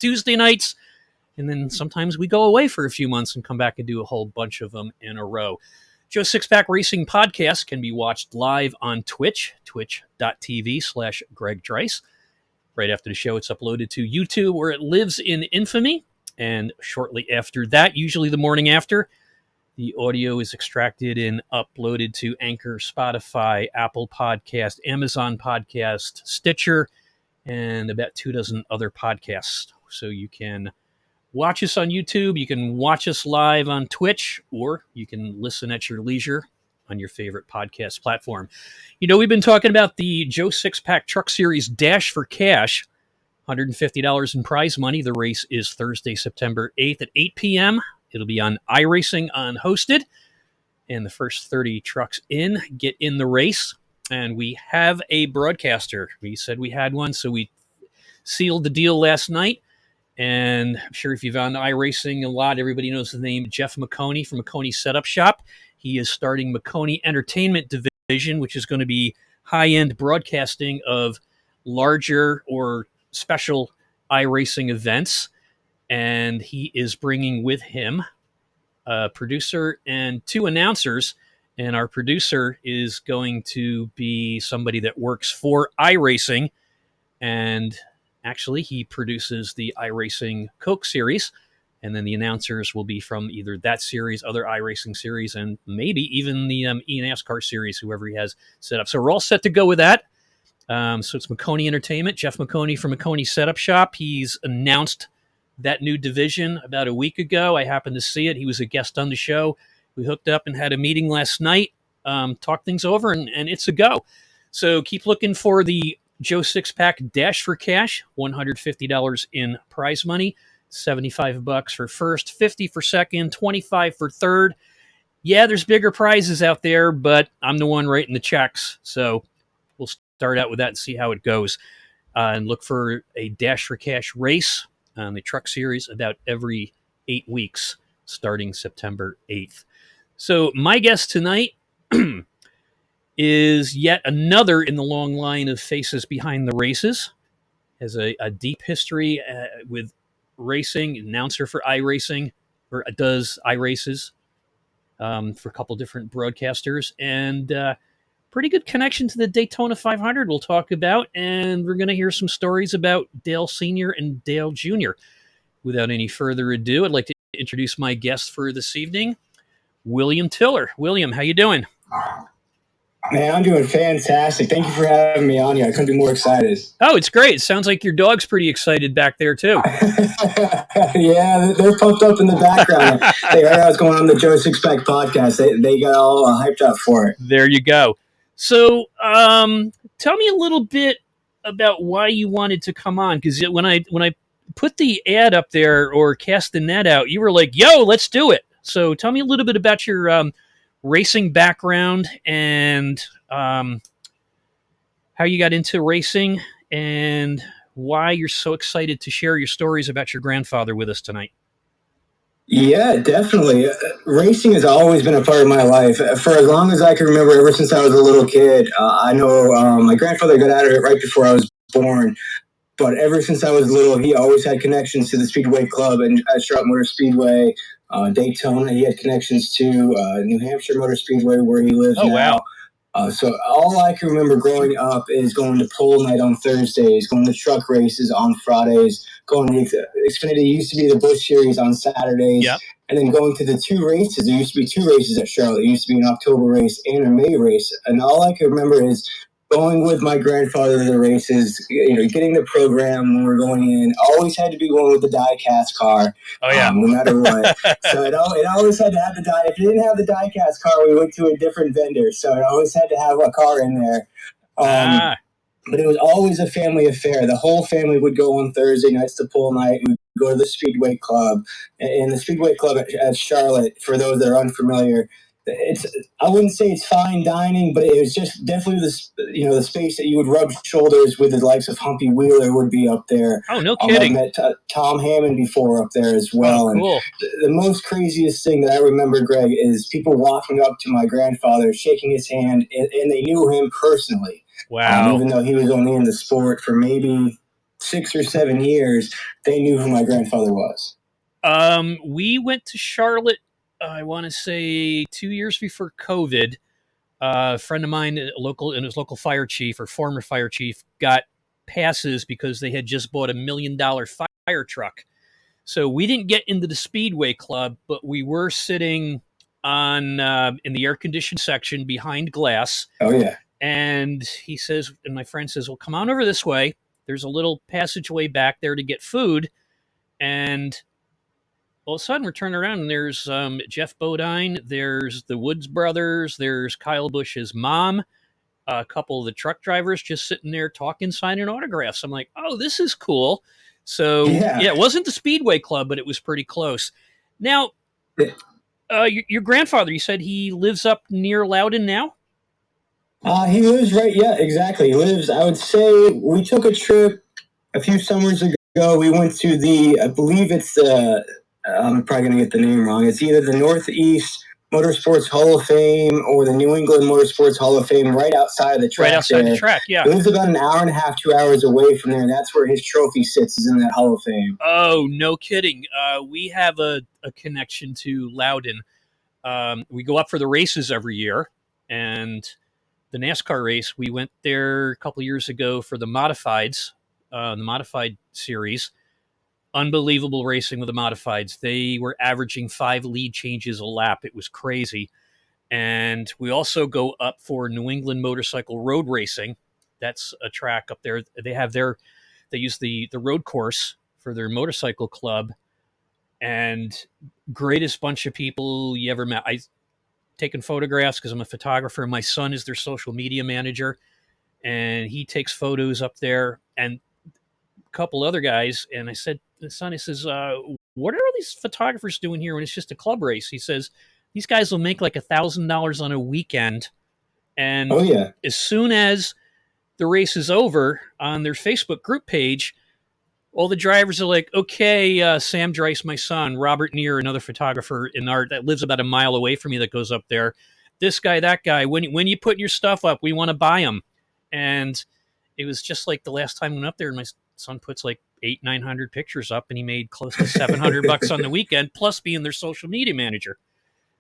Tuesday nights. And then sometimes we go away for a few months and come back and do a whole bunch of them in a row. Joe Sixpack Racing Podcast can be watched live on Twitch, twitch.tv/Greg Dreiss. Right after the show, it's uploaded to YouTube, where it lives in infamy. And shortly after that, usually the morning after, the audio is extracted and uploaded to Anchor, Spotify, Apple Podcast, Amazon Podcast, Stitcher, and about 24 other podcasts. So you can watch us on YouTube, you can watch us live on Twitch, or you can listen at your leisure on your favorite podcast platform. You know, we've been talking about the Joe Sixpack Truck Series Dash for Cash, $150 in prize money. The race is Thursday, September 8th at 8 p.m. It'll be on iRacing Unhosted, and the first 30 trucks in get in the race. And we have a broadcaster. We said we had one, so we sealed the deal last night. And I'm sure if you've on iRacing a lot, everybody knows the name Jeff McConey from McConey Setup Shop. He is starting McConey Entertainment Division, which is going to be high-end broadcasting of larger or special iRacing events. And he is bringing with him a producer and 2 announcers. And our producer is going to be somebody that works for iRacing, and actually, he produces the iRacing Coke series, and then the announcers will be from either that series, other iRacing series, and maybe even the eNASCAR series, whoever he has set up. So we're all set to go with that. So it's McConey Entertainment, Jeff McConey from McConey Setup Shop. He's announced that new division about a week ago. I happened to see it. He was a guest on the show. We hooked up and had a meeting last night, talked things over, and it's a go. So keep looking for the Joe Sixpack Dash for Cash, $150 in prize money, $75 for first, $50 for second, $25 for third. Yeah, there's bigger prizes out there, but I'm the one writing the checks. So we'll start out with that and see how it goes. And look for a Dash for Cash race on the Truck Series about every 8 weeks, starting September 8th. So my guest tonight is yet another in the long line of faces behind the races. Has a deep history with racing, announcer for iRacing, or does iRaces for a couple different broadcasters, and pretty good connection to the Daytona 500 we'll talk about, and we're going to hear some stories about Dale Sr. and Dale Jr. Without any further ado, I'd like to introduce my guest for this evening, William Tiller. William, how you doing? Man, I'm doing fantastic. Thank you for having me on here. I couldn't be more excited. Oh, it's great. It sounds like your dog's pretty excited back there, too. Yeah, they're pumped up in the background. They heard I was going on the Joe Sixpack podcast. They got all hyped up for it. There you go. So tell me a little bit about why you wanted to come on, because when I put the ad up there or cast the net out, you were like, yo, let's do it. So tell me a little bit about your racing background and how you got into racing and why you're so excited to share your stories about your grandfather with us tonight. Yeah, definitely. Racing has always been a part of my life. For as long as I can remember, ever since I was a little kid, I know my grandfather got out of it right before I was born. But ever since I was little, he always had connections to the Speedway Club and Charlotte Motor Speedway, Daytona. He had connections to New Hampshire Motor Speedway, where he lives now. Wow. So all I can remember growing up is going to pole night on Thursdays, going to truck races on Fridays, going to Xfinity used to be the Busch Series on Saturdays, yep. And then going to the 2 races. There used to be 2 races at Charlotte. There used to be an October race and a May race. And all I can remember is going with my grandfather to the races, getting the program when we're going in. Always had to be one with the die-cast car, no matter what. So it always had to have the die. If you didn't have the die-cast car, we went to a different vendor. So it always had to have a car in there. But it was always a family affair. The whole family would go on Thursday nights to pole night. We'd go to the Speedway Club. And the Speedway Club at Charlotte, for those that are unfamiliar, I wouldn't say it's fine dining, but it was just definitely the space that you would rub shoulders with the likes of Humpy Wheeler would be up there. Oh, no kidding. I met Tom Hammond before up there as well. Oh, cool. And the most craziest thing that I remember, Greg, is people walking up to my grandfather, shaking his hand, and they knew him personally. Wow. Even though he was only in the sport for maybe 6 or 7 years, they knew who my grandfather was. We went to Charlotte, I want to say 2 years before COVID. A friend of mine, his local fire chief or former fire chief, got passes because they had just bought $1 million fire truck. So we didn't get into the Speedway Club, but we were sitting on in the air conditioned section behind glass. Oh yeah. And he says, and my friend says, "Well, come on over this way. There's a little passageway back there to get food." And all of a sudden, we're turning around and there's Jeff Bodine, there's the Woods brothers, there's Kyle Busch's mom, a couple of the truck drivers just sitting there talking, signing autographs. I'm like, oh, this is cool. So, yeah, it wasn't the Speedway Club, but it was pretty close. Now, your grandfather, you said he lives up near Loudon now? He lives right, yeah, exactly. He lives, I would say, we took a trip a few summers ago. We went to I believe it's I'm probably going to get the name wrong. It's either the Northeast Motorsports Hall of Fame or the New England Motorsports Hall of Fame, right outside of the track. Right outside the track, yeah. He lives about an hour and a half, 2 hours away from there, and that's where his trophy sits, is in that Hall of Fame. Oh, no kidding. We have a connection to Loudon. We go up for the races every year, and the NASCAR race, we went there a couple years ago for the modifieds, the modified series. Unbelievable racing with the modifieds. They were averaging 5 lead changes a lap. It was crazy. And we also go up for New England Motorcycle Road Racing. That's a track up there. They use the road course for their motorcycle club, and greatest bunch of people you ever met. I taken photographs because I'm a photographer. My son is their social media manager, and he takes photos up there, and a couple other guys. And I said, the son, he says, what are all these photographers doing here when it's just a club race? He says, these guys will make like $1,000 on a weekend. And as soon as the race is over, on their Facebook group page, all the drivers are like, okay, Sam Dryce, my son, Robert Neer, another photographer in art that lives about a mile away from me that goes up there. This guy, that guy, when you put your stuff up, we want to buy them. And it was just like the last time I went up there, and my son puts like 900 pictures up, and he made close to $700 on the weekend, plus being their social media manager.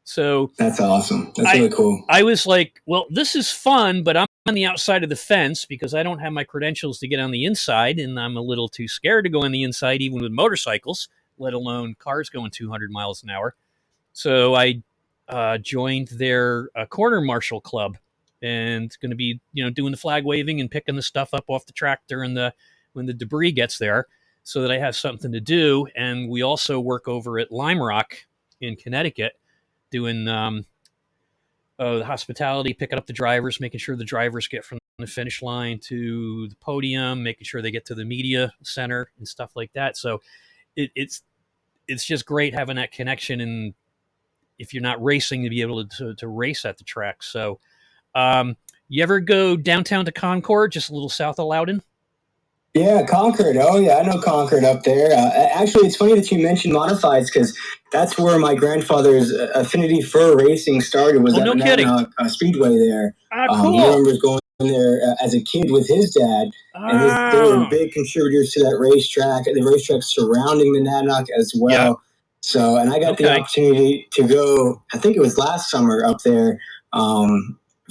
So that's awesome. That's really cool. I was like, well, this is fun, but I'm on the outside of the fence because I don't have my credentials to get on the inside, and I'm a little too scared to go on the inside, even with motorcycles, let alone cars going 200 miles an hour. So I joined their corner marshal club, and going to be doing the flag waving and picking the stuff up off the track during when the debris gets there, so that I have something to do. And we also work over at Lime Rock in Connecticut, doing the hospitality, picking up the drivers, making sure the drivers get from the finish line to the podium, making sure they get to the media center and stuff like that. So it's just great having that connection, and if you're not racing, to be able to race at the track. So you ever go downtown to Concord, just a little south of Loudon? Yeah, Concord. Oh, yeah, I know Concord up there. Actually, it's funny that you mentioned modifieds, because that's where my grandfather's affinity for racing started, was at Speedway there. Cool. He remembers going there as a kid with his dad, and they were big contributors to that racetrack, the racetrack surrounding Monadnock as well. Yeah. So, and I got the opportunity to go, I think it was last summer, up there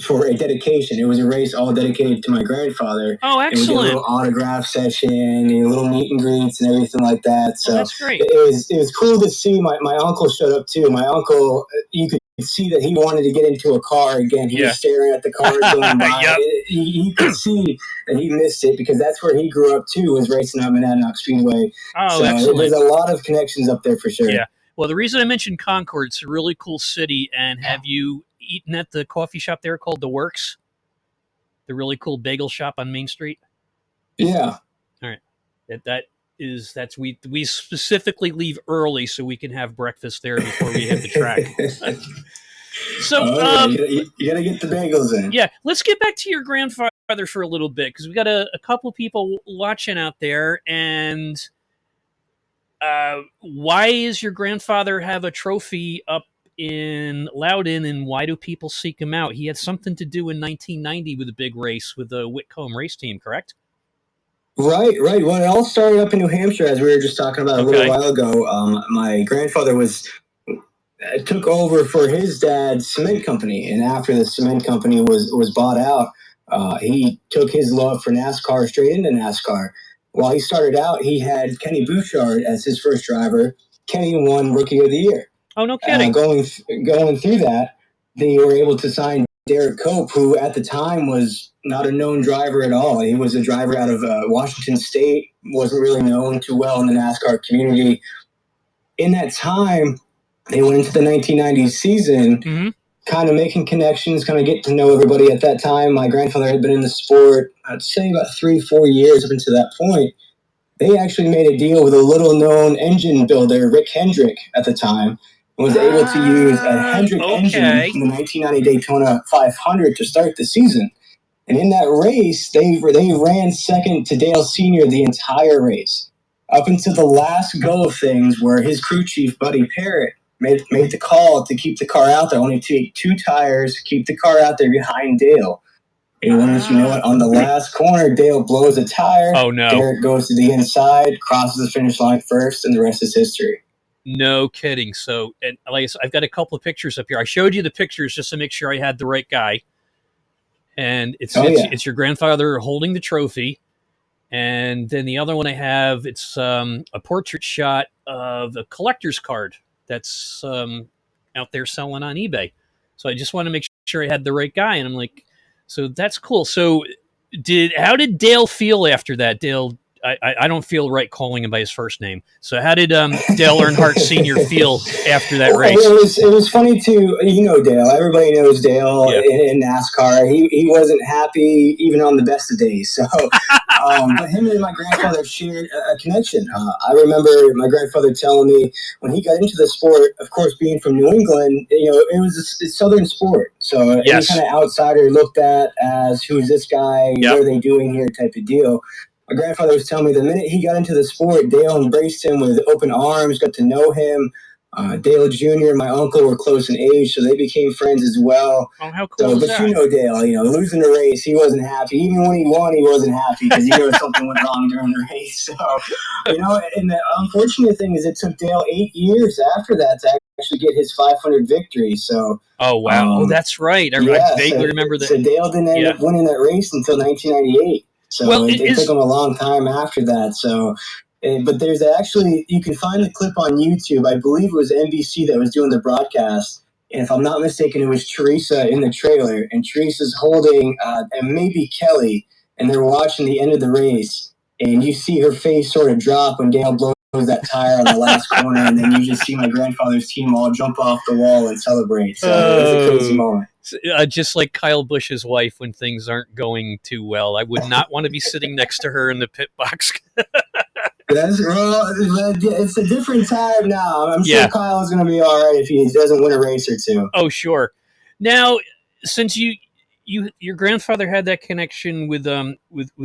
for a dedication. It was a race all dedicated to my grandfather. Oh, excellent. And we did a little autograph session, and a little meet and greets and everything like that. So that's great. It was cool to see. My uncle showed up too. My uncle, you could see that he wanted to get into a car again. He was staring at the cars going by. Yep. You could see that he missed it, because that's where he grew up too, was racing at Monadnock Speedway. Oh, so excellent. There's a lot of connections up there for sure. Yeah. Well, the reason I mentioned Concord, it's a really cool city. And have you eaten at the coffee shop there called The Works? The really cool bagel shop on Main Street? Yeah. All right. We specifically leave early so we can have breakfast there before we hit the track. So you gotta get the bagels in. Yeah, let's get back to your grandfather for a little bit, because we got a couple people watching out there. And why is your grandfather have a trophy up in Loudon, and why do people seek him out? He had something to do in 1990 with a big race with the Whitcomb race team, correct? Right, right. Well, it all started up in New Hampshire, as we were just talking about a little Okay. while ago. My grandfather took over for his dad's cement company, and after the cement company was bought out, he took his love for NASCAR straight into NASCAR. While he started out, he had Kenny Bouchard as his first driver. Kenny won Rookie of the Year. Oh, no kidding. Going through that, they were able to sign Derek Cope, who at the time was not a known driver at all. He was a driver out of Washington State, wasn't really known too well in the NASCAR community. In that time, they went into the 1990s season, kind of making connections, kind of getting to know everybody at that time. My grandfather had been in the sport, I'd say about 3-4 years up until that point. They actually made a deal with a little known engine builder, Rick Hendrick, at the time, and was able to use a Hendrick engine in the 1990 Daytona 500 to start the season. And in that race, they ran second to Dale Sr. the entire race, up until the last go of things, where his crew chief, Buddy Parrott, made the call to keep the car out there, only take two tires, keep the car out there behind Dale. And once you know what, on the last corner, Dale blows a tire. Oh, no. Derek goes to the inside, crosses the finish line first, and the rest is history. No kidding. So, and like I said, I've got a couple of pictures up here. I showed you the pictures just to make sure I had the right guy. And it's your grandfather holding the trophy. And then the other one I have, it's a portrait shot of a collector's card that's out there selling on eBay. So I just want to make sure I had the right guy. And I'm like, so that's cool. So how did Dale feel after that? Dale, I don't feel right calling him by his first name. So how did Dale Earnhardt Sr. feel after that race? It was funny too. You know Dale. Everybody knows Dale in NASCAR. He wasn't happy even on the best of days. So, but him and my grandfather shared a connection. I remember my grandfather telling me when he got into the sport. Of course, being from New England, you know, it was a southern sport. So any kind of outsider looked at as who's this guy? What are they doing here? Type of deal. My grandfather was telling me the minute he got into the sport, Dale embraced him with open arms, got to know him. Dale Jr. and my uncle were close in age, so they became friends as well. Oh, how cool is that? You know Dale, you know, losing the race, he wasn't happy. Even when he won, he wasn't happy because he knew something went wrong during the race. So, you know, and the unfortunate thing is it took Dale 8 years after that to actually get his 500 victory. So, oh, wow. That's right. I vaguely remember that. So Dale didn't end up winning that race until 1998. So it took him a long time after that. So, but there's actually, you can find the clip on YouTube. I believe it was NBC that was doing the broadcast. And if I'm not mistaken, it was Teresa in the trailer. And Teresa's holding, and maybe Kelly, and they're watching the end of the race. And you see her face sort of drop when Dale blows that tire on the last corner. And then you just see my grandfather's team all jump off the wall and celebrate. So it was a crazy moment. Just like Kyle Busch's wife when things aren't going too well. I would not want to be sitting next to her in the pit box. It's a different time now. I'm sure Kyle's going to be all right if he doesn't win a race or two. Oh, sure. Now, since your grandfather had that connection with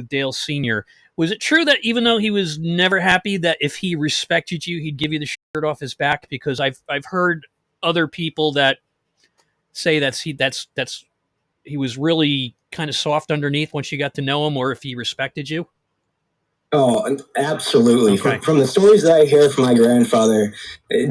Dale Sr., was it true that even though he was never happy, that if he respected you, he'd give you the shirt off his back? Because I've heard other people that say he was really kind of soft underneath once you got to know him, or if he respected you. Oh, absolutely. Okay. From the stories that I hear from my grandfather,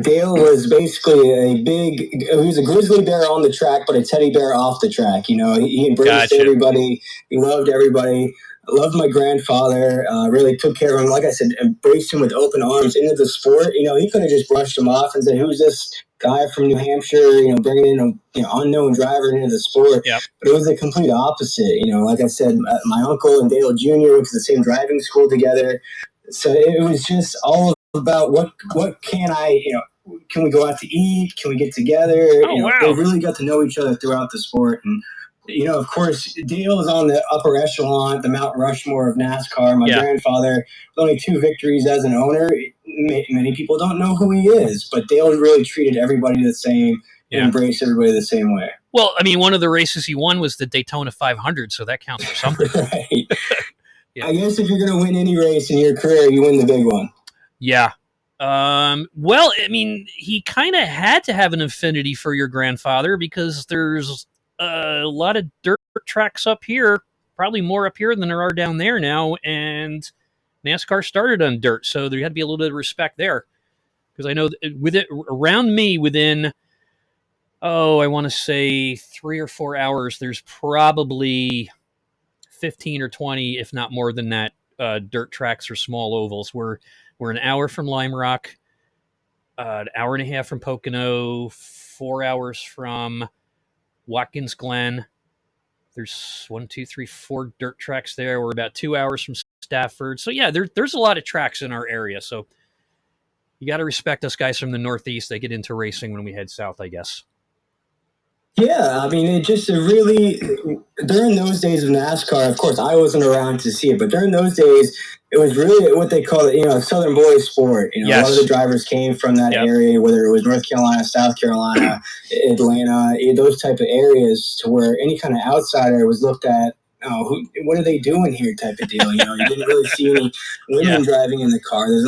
Dale was basically he was a grizzly bear on the track, but a teddy bear off the track. You know, he embraced everybody. He loved everybody. Loved my grandfather, really took care of him. Like I said, embraced him with open arms into the sport. You know, he could have just brushed him off and said, who's this guy from New Hampshire, you know, bringing in a unknown driver into the sport. Yep. But it was the complete opposite. You know, like I said, my uncle and Dale Jr. went to the same driving school together. So it was just all about what can I, you know, can we go out to eat? Can we get together? Oh, wow. They really got to know each other throughout the sport. And you know, of course, Dale is on the upper echelon, the Mount Rushmore of NASCAR. My grandfather, with only 2 victories as an owner, many people don't know who he is, but Dale really treated everybody the same, and embraced everybody the same way. Well, I mean, one of the races he won was the Daytona 500, so that counts for something. Right. I guess if you're going to win any race in your career, you win the big one. Yeah. Well, I mean, he kind of had to have an affinity for your grandfather because there's a lot of dirt tracks up here, probably more up here than there are down there now. And NASCAR started on dirt, so there had to be a little bit of respect there. Because I know with it around me, within I want to say 3 or 4 hours, there's probably 15 or 20, if not more than that, dirt tracks or small ovals. We're an hour from Lime Rock, an hour and a half from Pocono, 4 hours from Watkins Glen. There's 4 dirt tracks there. We're about 2 hours from Stafford. So yeah, there's a lot of tracks in our area. So you got to respect us guys from the Northeast. They get into racing when we head south, I guess. Yeah, I mean, it really, during those days of NASCAR, of course, I wasn't around to see it, but during those days, it was really what they call it, Southern boys sport. Yes. A lot of the drivers came from that area, whether it was North Carolina, South Carolina, Atlanta, those type of areas, to where any kind of outsider was looked at, what are they doing here type of deal. You didn't really see any women driving in the car. There's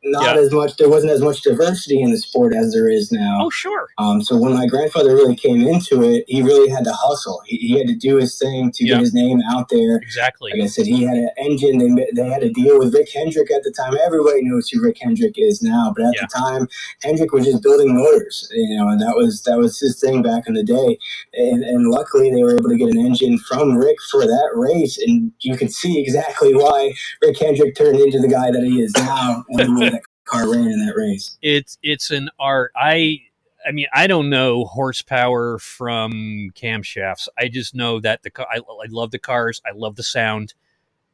not as much, there wasn't as much diversity in the sport as there is now. Oh, sure. So when my grandfather really came into it, he really had to hustle. He had to do his thing to get his name out there. Exactly. Like I said, he had an engine. They had a deal with Rick Hendrick at the time. Everybody knows who Rick Hendrick is now, but at the time, Hendrick was just building motors, and that was his thing back in the day. And luckily, they were able to get an engine from Rick for that race, and you could see exactly why Rick Hendrick turned into the guy that he is now when the way that car ran in that race. It's an art. I mean, I don't know horsepower from camshafts. I just know that I love the cars. I love the sound.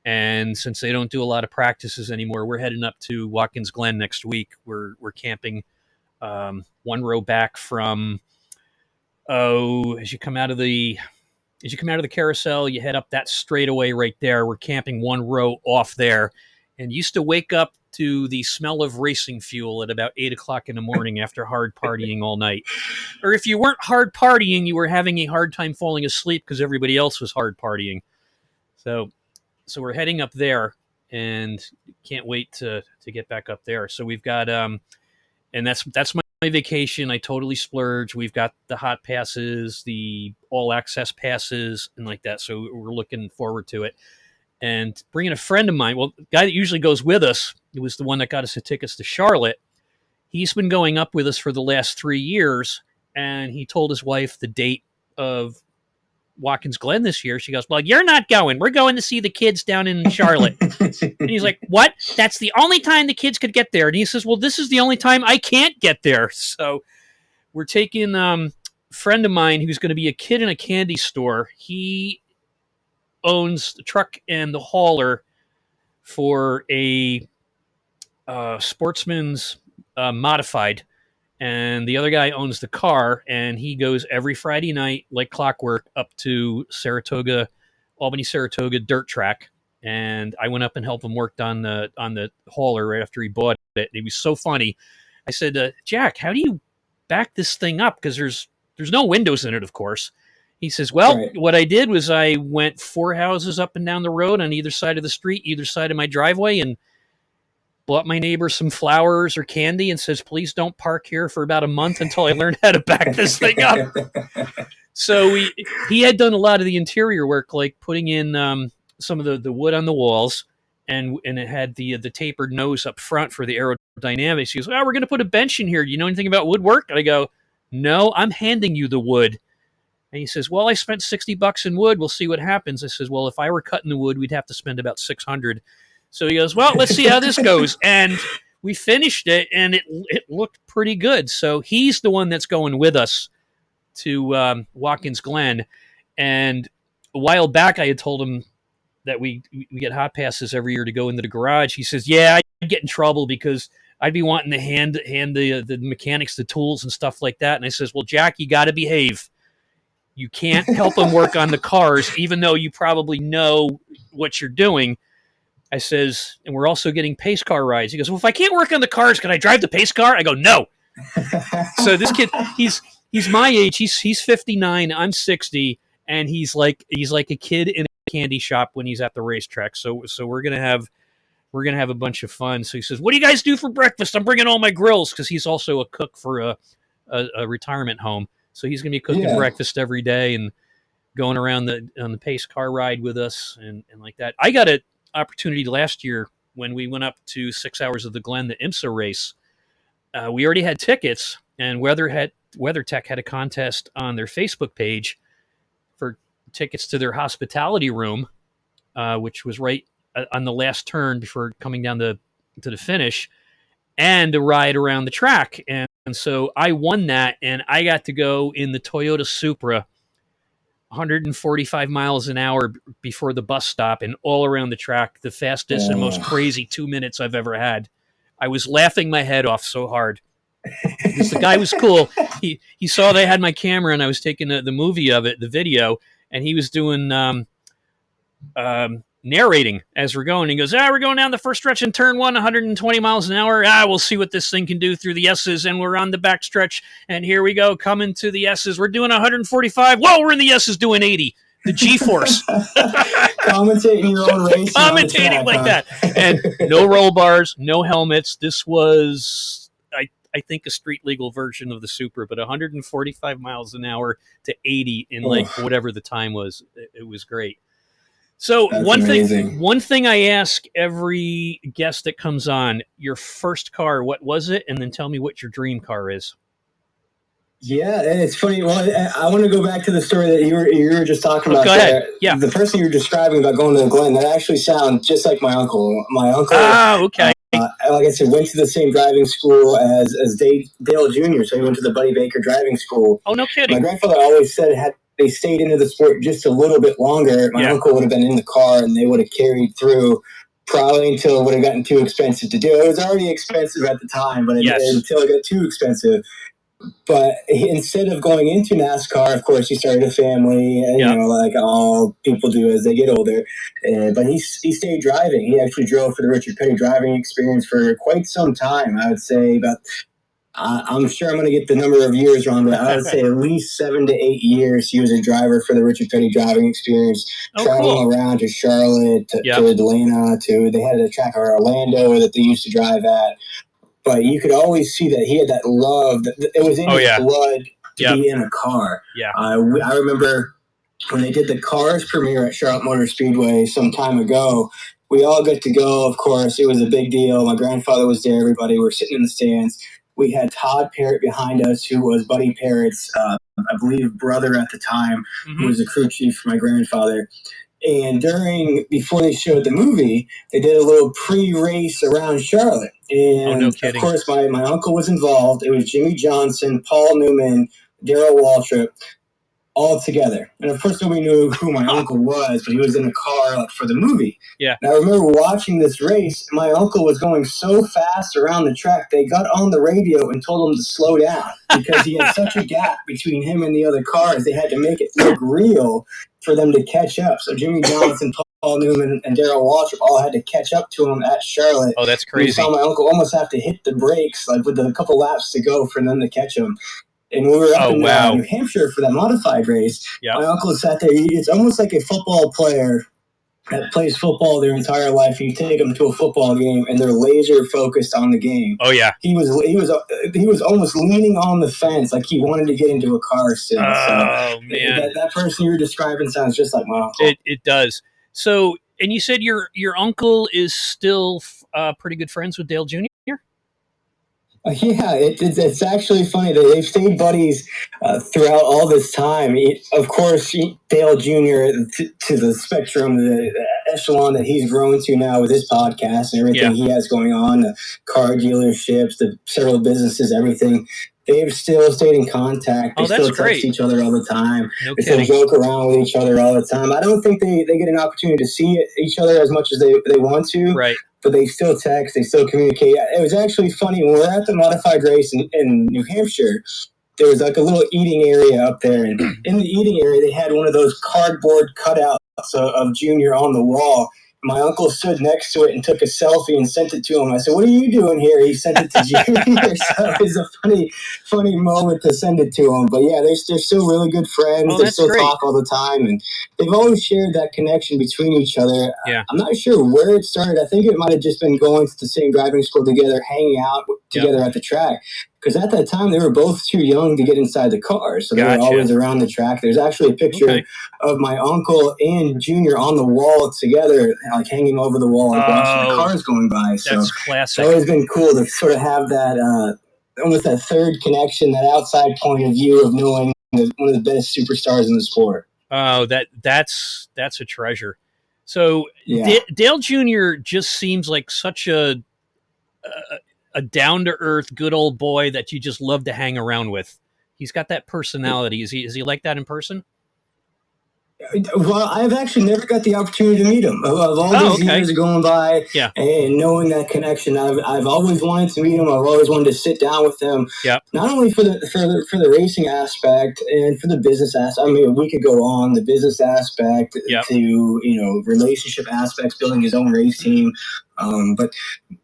And since they don't do a lot of practices anymore, we're heading up to Watkins Glen next week. We're camping 1 row back from as you come out of the carousel, you head up that straightaway right there. We're camping 1 row off there, and used to wake up to the smell of racing fuel at about 8:00 in the morning after hard partying all night. Or if you weren't hard partying, you were having a hard time falling asleep because everybody else was hard partying. So we're heading up there, and can't wait to get back up there. So we've got and that's my vacation. I totally splurge. We've got the hot passes, the all access passes, and like that. So we're looking forward to it. And bringing a friend of mine, well, the guy that usually goes with us, it was the one that got us the tickets to Charlotte. He's been going up with us for the last 3 years, and he told his wife the date of Watkins Glen this year. She goes, "Well, you're not going. We're going to see the kids down in Charlotte." And he's like, "What? That's the only time the kids could get there." And he says, "Well, this is the only time I can't get there." So we're taking a friend of mine who's going to be a kid in a candy store. He owns the truck and the hauler for a Sportsman's modified, and the other guy owns the car, and he goes every Friday night like clockwork up to Albany Saratoga dirt track. And I went up and helped him work on the hauler right after he bought it. It was so funny. I said, "Jack, how do you back this thing up? Because there's no windows in it, of course." He says, "Well, what I did was I went 4 houses up and down the road on either side of the street, either side of my driveway, and bought my neighbor some flowers or candy and says, please don't park here for about a month until I learn how to back this thing up." So he had done a lot of the interior work, like putting in some of the wood on the walls, and it had the tapered nose up front for the aerodynamics. He goes, "Oh, we're going to put a bench in here. Do you know anything about woodwork?" And I go, "No, I'm handing you the wood." And he says, "Well, I spent $60 in wood. We'll see what happens." I says, "Well, if I were cutting the wood, we'd have to spend about $600. So he goes, "Well, let's see how this goes." And we finished it, and it looked pretty good. So he's the one that's going with us to Watkins Glen. And a while back, I had told him that we get hot passes every year to go into the garage. He says, "Yeah, I'd get in trouble because I'd be wanting to hand the mechanics the tools and stuff like that." And I says, "Well, Jack, you got to behave. You can't help them work on the cars, even though you probably know what you're doing." I says, "And we're also getting pace car rides." He goes, "Well, if I can't work on the cars, can I drive the pace car?" I go, "No." So this kid, he's my age. He's 59. I'm 60, and he's like a kid in a candy shop when he's at the racetrack. So we're gonna have a bunch of fun. So he says, "What do you guys do for breakfast?" "I'm bringing all my grills," because he's also a cook for a retirement home. So he's gonna be cooking breakfast every day and going around on the pace car ride with us and like that. I got an opportunity last year when we went up to 6 Hours of the Glen, the IMSA race. We already had tickets, and WeatherTech had a contest on their Facebook page for tickets to their hospitality room, which was right on the last turn before coming down to the finish, and a ride around the track. And so I won that, and I got to go in the Toyota Supra 145 miles an hour before the bus stop and all around the track, the fastest and most crazy 2 minutes I've ever had. I was laughing my head off so hard because the guy was cool. He saw that I had my camera and I was taking the movie of it, the video, and he was doing narrating as we're going. He goes, we're going down the first stretch in turn 120 miles an hour. We'll see what this thing can do through the S's, and we're on the back stretch, and here we go, coming to the S's. We're doing 145. Whoa, we're in the S's doing 80. The G-force. Commentating your own race. Commentating like that. And no roll bars, no helmets. This was, I think, a street legal version of the Supra, but 145 miles an hour to 80 in whatever the time was. It was great. So That's one amazing. one thing I ask every guest that comes on, your first car, what was it? And then tell me what your dream car is. Yeah, it's funny. Well, I want to go back to the story that you were just talking about. Go ahead. Yeah. The person you were describing about going to the Glen, that actually sounds just like my uncle. My uncle. Okay. Like I said, went to the same driving school as Dale Jr., so he went to the Buddy Baker driving school. Oh, no kidding. My grandfather always said had they stayed into the sport just a little bit longer, my uncle would have been in the car and they would have carried through probably until it would have gotten too expensive to do. It was already expensive at the time, but until it got too expensive. But instead of going into NASCAR, of course, he started a family, you know, like all people do as they get older. But he stayed driving. He actually drove for the Richard Petty driving experience for quite some time. I would say about, I'm sure I'm going to get the number of years wrong, but I would say at least 7 to 8 years he was a driver for the Richard Petty driving experience, traveling around to Charlotte, to Atlanta, they had a track of Orlando that they used to drive at. But you could always see that he had that love. It was in his blood to be in a car. Yeah. I remember when they did the Cars premiere at Charlotte Motor Speedway some time ago. We all got to go, of course. It was a big deal. My grandfather was there. Everybody were sitting in the stands. We had Todd Parrott behind us, who was Buddy Parrott's, I believe, brother at the time, who was the crew chief for my grandfather. And before they showed the movie, they did a little pre-race around Charlotte. And, of course, my uncle was involved. It was Jimmy Johnson, Paul Newman, Darrell Waltrip, all together. And, of course, nobody knew who my uncle was, but he was in a car for the movie. Yeah. And I remember watching this race. My uncle was going so fast around the track, they got on the radio and told him to slow down because he had such a gap between him and the other cars. They had to make it look real for them to catch up. So Jimmy Johnson, Paul Newman, and Darrell Waltrip all had to catch up to him at Charlotte. Oh, that's crazy. We saw my uncle almost have to hit the brakes with a couple laps to go for them to catch him. And we were up in New Hampshire for that modified race. My uncle sat there. It's almost like a football player that plays football their entire life. You take them to a football game, and they're laser focused on the game. Oh yeah, he was almost leaning on the fence, like he wanted to get into a car still. Man, that person you were describing sounds just like my uncle. It does. So, and you said your uncle is still pretty good friends with Dale Jr.? Yeah, it's actually funny that they've stayed buddies throughout all this time. Of course, Dale Jr. to the spectrum, the echelon that he's grown to now with his podcast and everything he has going on, the car dealerships, the several businesses, everything. They've still stayed in contact. They still text each other all the time. They still joke around with each other all the time. I don't think they get an opportunity to see each other as much as they want to. Right. But they still text, they still communicate. It was actually funny, when we were at the modified race in New Hampshire, there was like a little eating area up there. And in the eating area, they had one of those cardboard cutouts of Junior on the wall. My uncle stood next to it and took a selfie and sent it to him. I said, "What are you doing here?" He sent it to Junior. So it was a funny moment to send it to him. But yeah, they're still really good friends. They still talk all the time. And they've always shared that connection between each other. Yeah. I'm not sure where it started. I think it might have just been going to the same driving school together, hanging out together at the track. because at that time they were both too young to get inside the car, so they were always around the track. There's actually a picture of my uncle and Junior on the wall together, like hanging over the wall, like watching the cars going by. So that's classic. It's always been cool to sort of have that almost that third connection, that outside point of view of knowing one of the best superstars in the sport. Oh, that's a treasure. So Dale Jr. just seems like such a down to earth, good old boy that you just love to hang around with. He's got that personality. Is he like that in person? Well, I've actually never got the opportunity to meet him. Of all these years going by, and knowing that connection, I've always wanted to meet him. I've always wanted to sit down with him. Not only for the racing aspect and for the business aspect. I mean, we could go on the business aspect to relationship aspects, building his own race team, but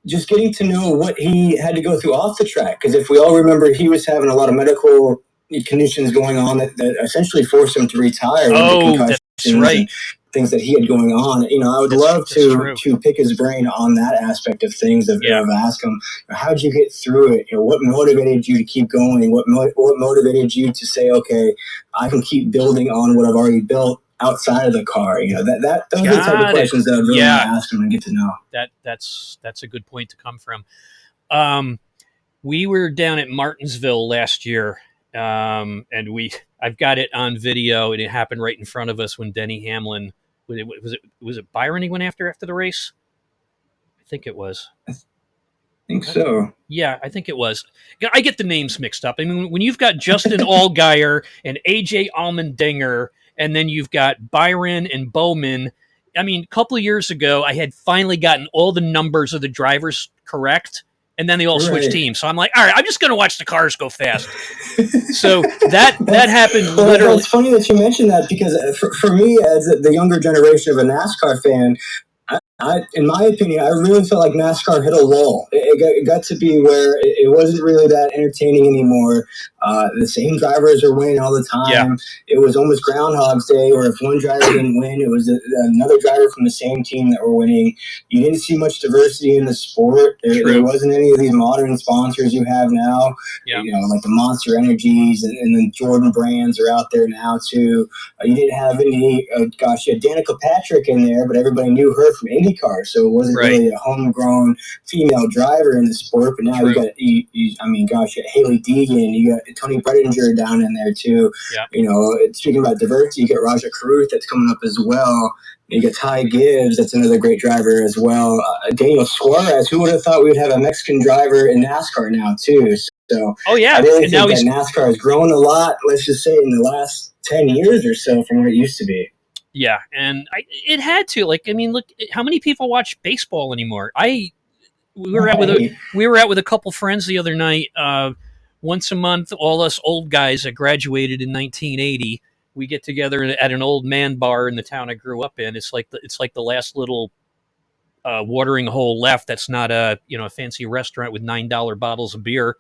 just getting to know what he had to go through off the track. Because if we all remember, he was having a lot of medical conditions going on that essentially forced him to retire. That's right. Things that he had going on. I would love to pick his brain on that aspect of things. Of ask him, how'd you get through it? What motivated you to keep going? What motivated you to say, okay, I can keep building on what I've already built outside of the car? Those are the type of questions that I'd really want to ask him and get to know. That's a good point to come from. We were down at Martinsville last year. And I've got it on video, and it happened right in front of us when Denny Hamlin was it Byron he went after the race? I think it was. I think so. Yeah, I think it was. I get the names mixed up. I mean, when you've got Justin Allgaier and AJ Allmendinger, and then you've got Byron and Bowman. I mean, a couple of years ago, I had finally gotten all the numbers of the drivers correct. And then they all switched teams. So I'm like, all right, I'm just going to watch the cars go fast. So that happened literally. It's funny that you mentioned that, because for me, as the younger generation of a NASCAR fan, in my opinion, I really felt like NASCAR hit a lull. It got to be where it wasn't really that entertaining anymore. The same drivers are winning all the time. It was almost Groundhog's Day, or if one driver didn't win, it was another driver from the same team that were winning. You didn't see much diversity in the sport. There wasn't any of these modern sponsors you have now. Like the Monster Energies and the Jordan brands are out there now too. You didn't have any. You had Danica Patrick in there, but everybody knew her from IndyCar, so it wasn't really a homegrown female driver in the sport. But now you got, you got Haley Deegan, you got Tony Brettinger down in there too. Speaking about diversity, you got Raja Carruth that's coming up as well. You got Ty Gibbs, that's another great driver as well. Daniel Suarez, who would have thought we would have a Mexican driver in NASCAR now too? So I really think that NASCAR has grown a lot, let's just say, in the last 10 years or so from what it used to be. Yeah, and it had to. Like, I mean, look, how many people watch baseball anymore? We were out with a couple friends the other night. Once a month, all us old guys that graduated in 1980, we get together at an old man bar in the town I grew up in. It's like the last little watering hole left. That's not a fancy restaurant with $9 bottles of beer.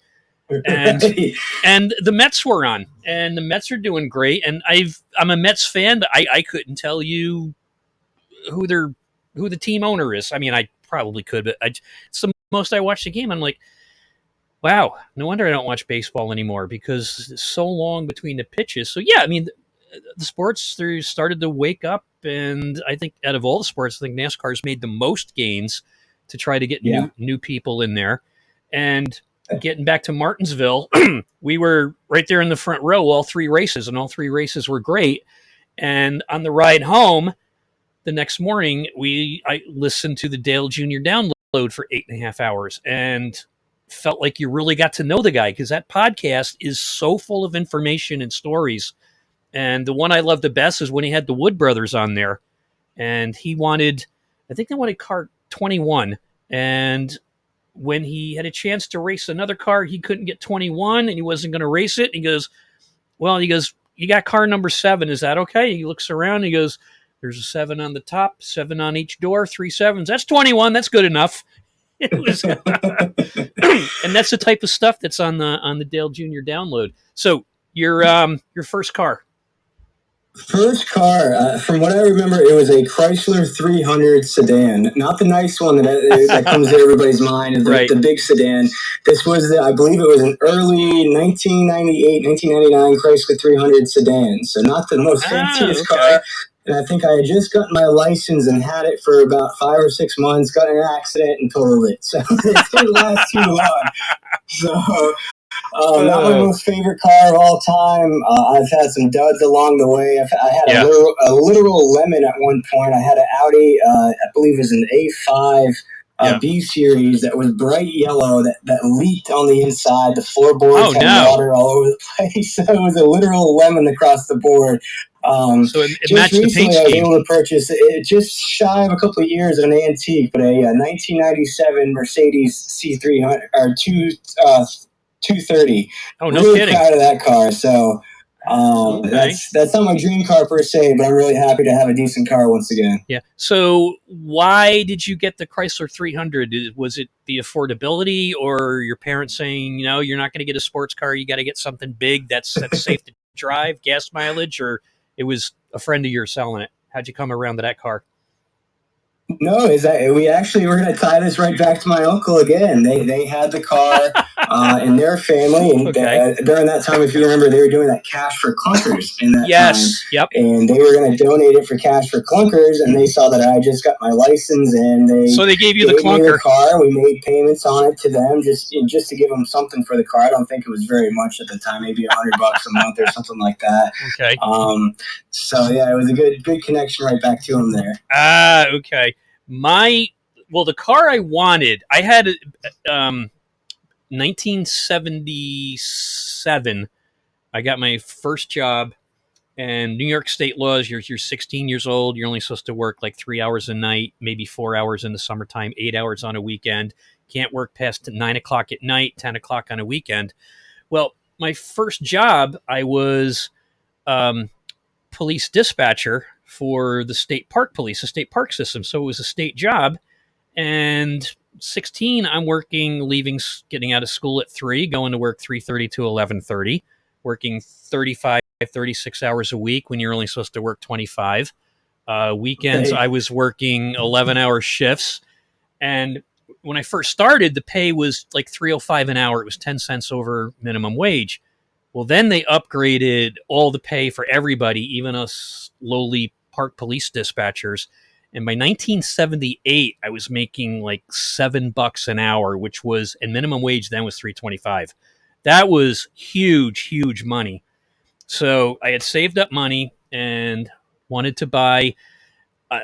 And the Mets were on, and the Mets are doing great. And I'm a Mets fan, but I couldn't tell you who the team owner is. I mean, I probably could, but it's the most I watched the game. I'm like, wow, no wonder I don't watch baseball anymore, because it's so long between the pitches. So yeah, I mean, the sports started to wake up, and I think out of all the sports, I think NASCAR's made the most gains to try to get new people in there. And getting back to Martinsville, we were right there in the front row, all three races, and all three races were great. And on the ride home the next morning, I listened to the Dale Jr. download for 8.5 hours and felt like you really got to know the guy, because that podcast is so full of information and stories. And the one I love the best is when he had the Wood brothers on there, and I think they wanted car 21. And when he had a chance to race another car, he couldn't get 21 and he wasn't going to race it. He goes, you got car number 7. Is that okay? He looks around and he goes, there's a 7 on the top, 7 on each door, 3 7s. That's 21. That's good enough. It was, and that's the type of stuff that's on the Dale Jr. download. So your first car. First car, from what I remember, it was a Chrysler 300 sedan, not the nice one that comes to everybody's mind, Right. the big sedan. This was, I believe it was an early 1998, 1999 Chrysler 300 sedan, so not the most fanciest car. And I think I had just gotten my license and had it for about 5 or 6 months, got in an accident and totaled it. So it didn't last too long. So not my most favorite car of all time. I've had some duds along the way. I had a literal lemon at one point. I had an Audi, I believe it was an A5 B series that was bright yellow that leaked on the inside. The floorboards had water all over the place. So it was a literal lemon across the board. So it just recently, I was able to purchase it just shy of a couple of years of an antique, but a 1997 Mercedes C300 or 230. Oh, no really kidding. proud of that car. So that's not my dream car per se, but I'm really happy to have a decent car once again. Yeah. So why did you get the Chrysler 300? Was it the affordability, or your parents saying, you know, you're not going to get a sports car, you got to get something big that's safe to drive, gas mileage, or it was a friend of yours selling it? How'd you come around to that car? No, we're going to tie this right back to my uncle again. They had the car in their family, and during that time, if you remember, they were doing that cash for clunkers in that time. Yep. And they were going to donate it for cash for clunkers, and they saw that I just got my license, and they gave you the clunker. Me the car. We made payments on it to them just to give them something for the car. I don't think it was very much at the time, maybe $100 a month or something like that. Okay. So yeah, it was a good connection right back to them there. Okay. The car I wanted, I had 1977. I got my first job, and New York state laws, you're 16 years old, you're only supposed to work like 3 hours a night, maybe 4 hours in the summertime, 8 hours on a weekend. Can't work past 9 o'clock at night, 10 o'clock on a weekend. Well, my first job, I was police dispatcher for the state park police, the state park system. So it was a state job. And 16, I'm working, getting out of school at 3, going to work 3:30 to 11:30, working 35, 36 hours a week when you're only supposed to work 25. Weekends, I was working 11-hour shifts. And when I first started, the pay was like $3.05 an hour. It was 10 cents over minimum wage. Well, then they upgraded all the pay for everybody, even us lowly park police dispatchers. And by 1978, I was making like $7 an hour, which was, and minimum wage then was $3.25. That was huge, huge money. So I had saved up money and wanted to buy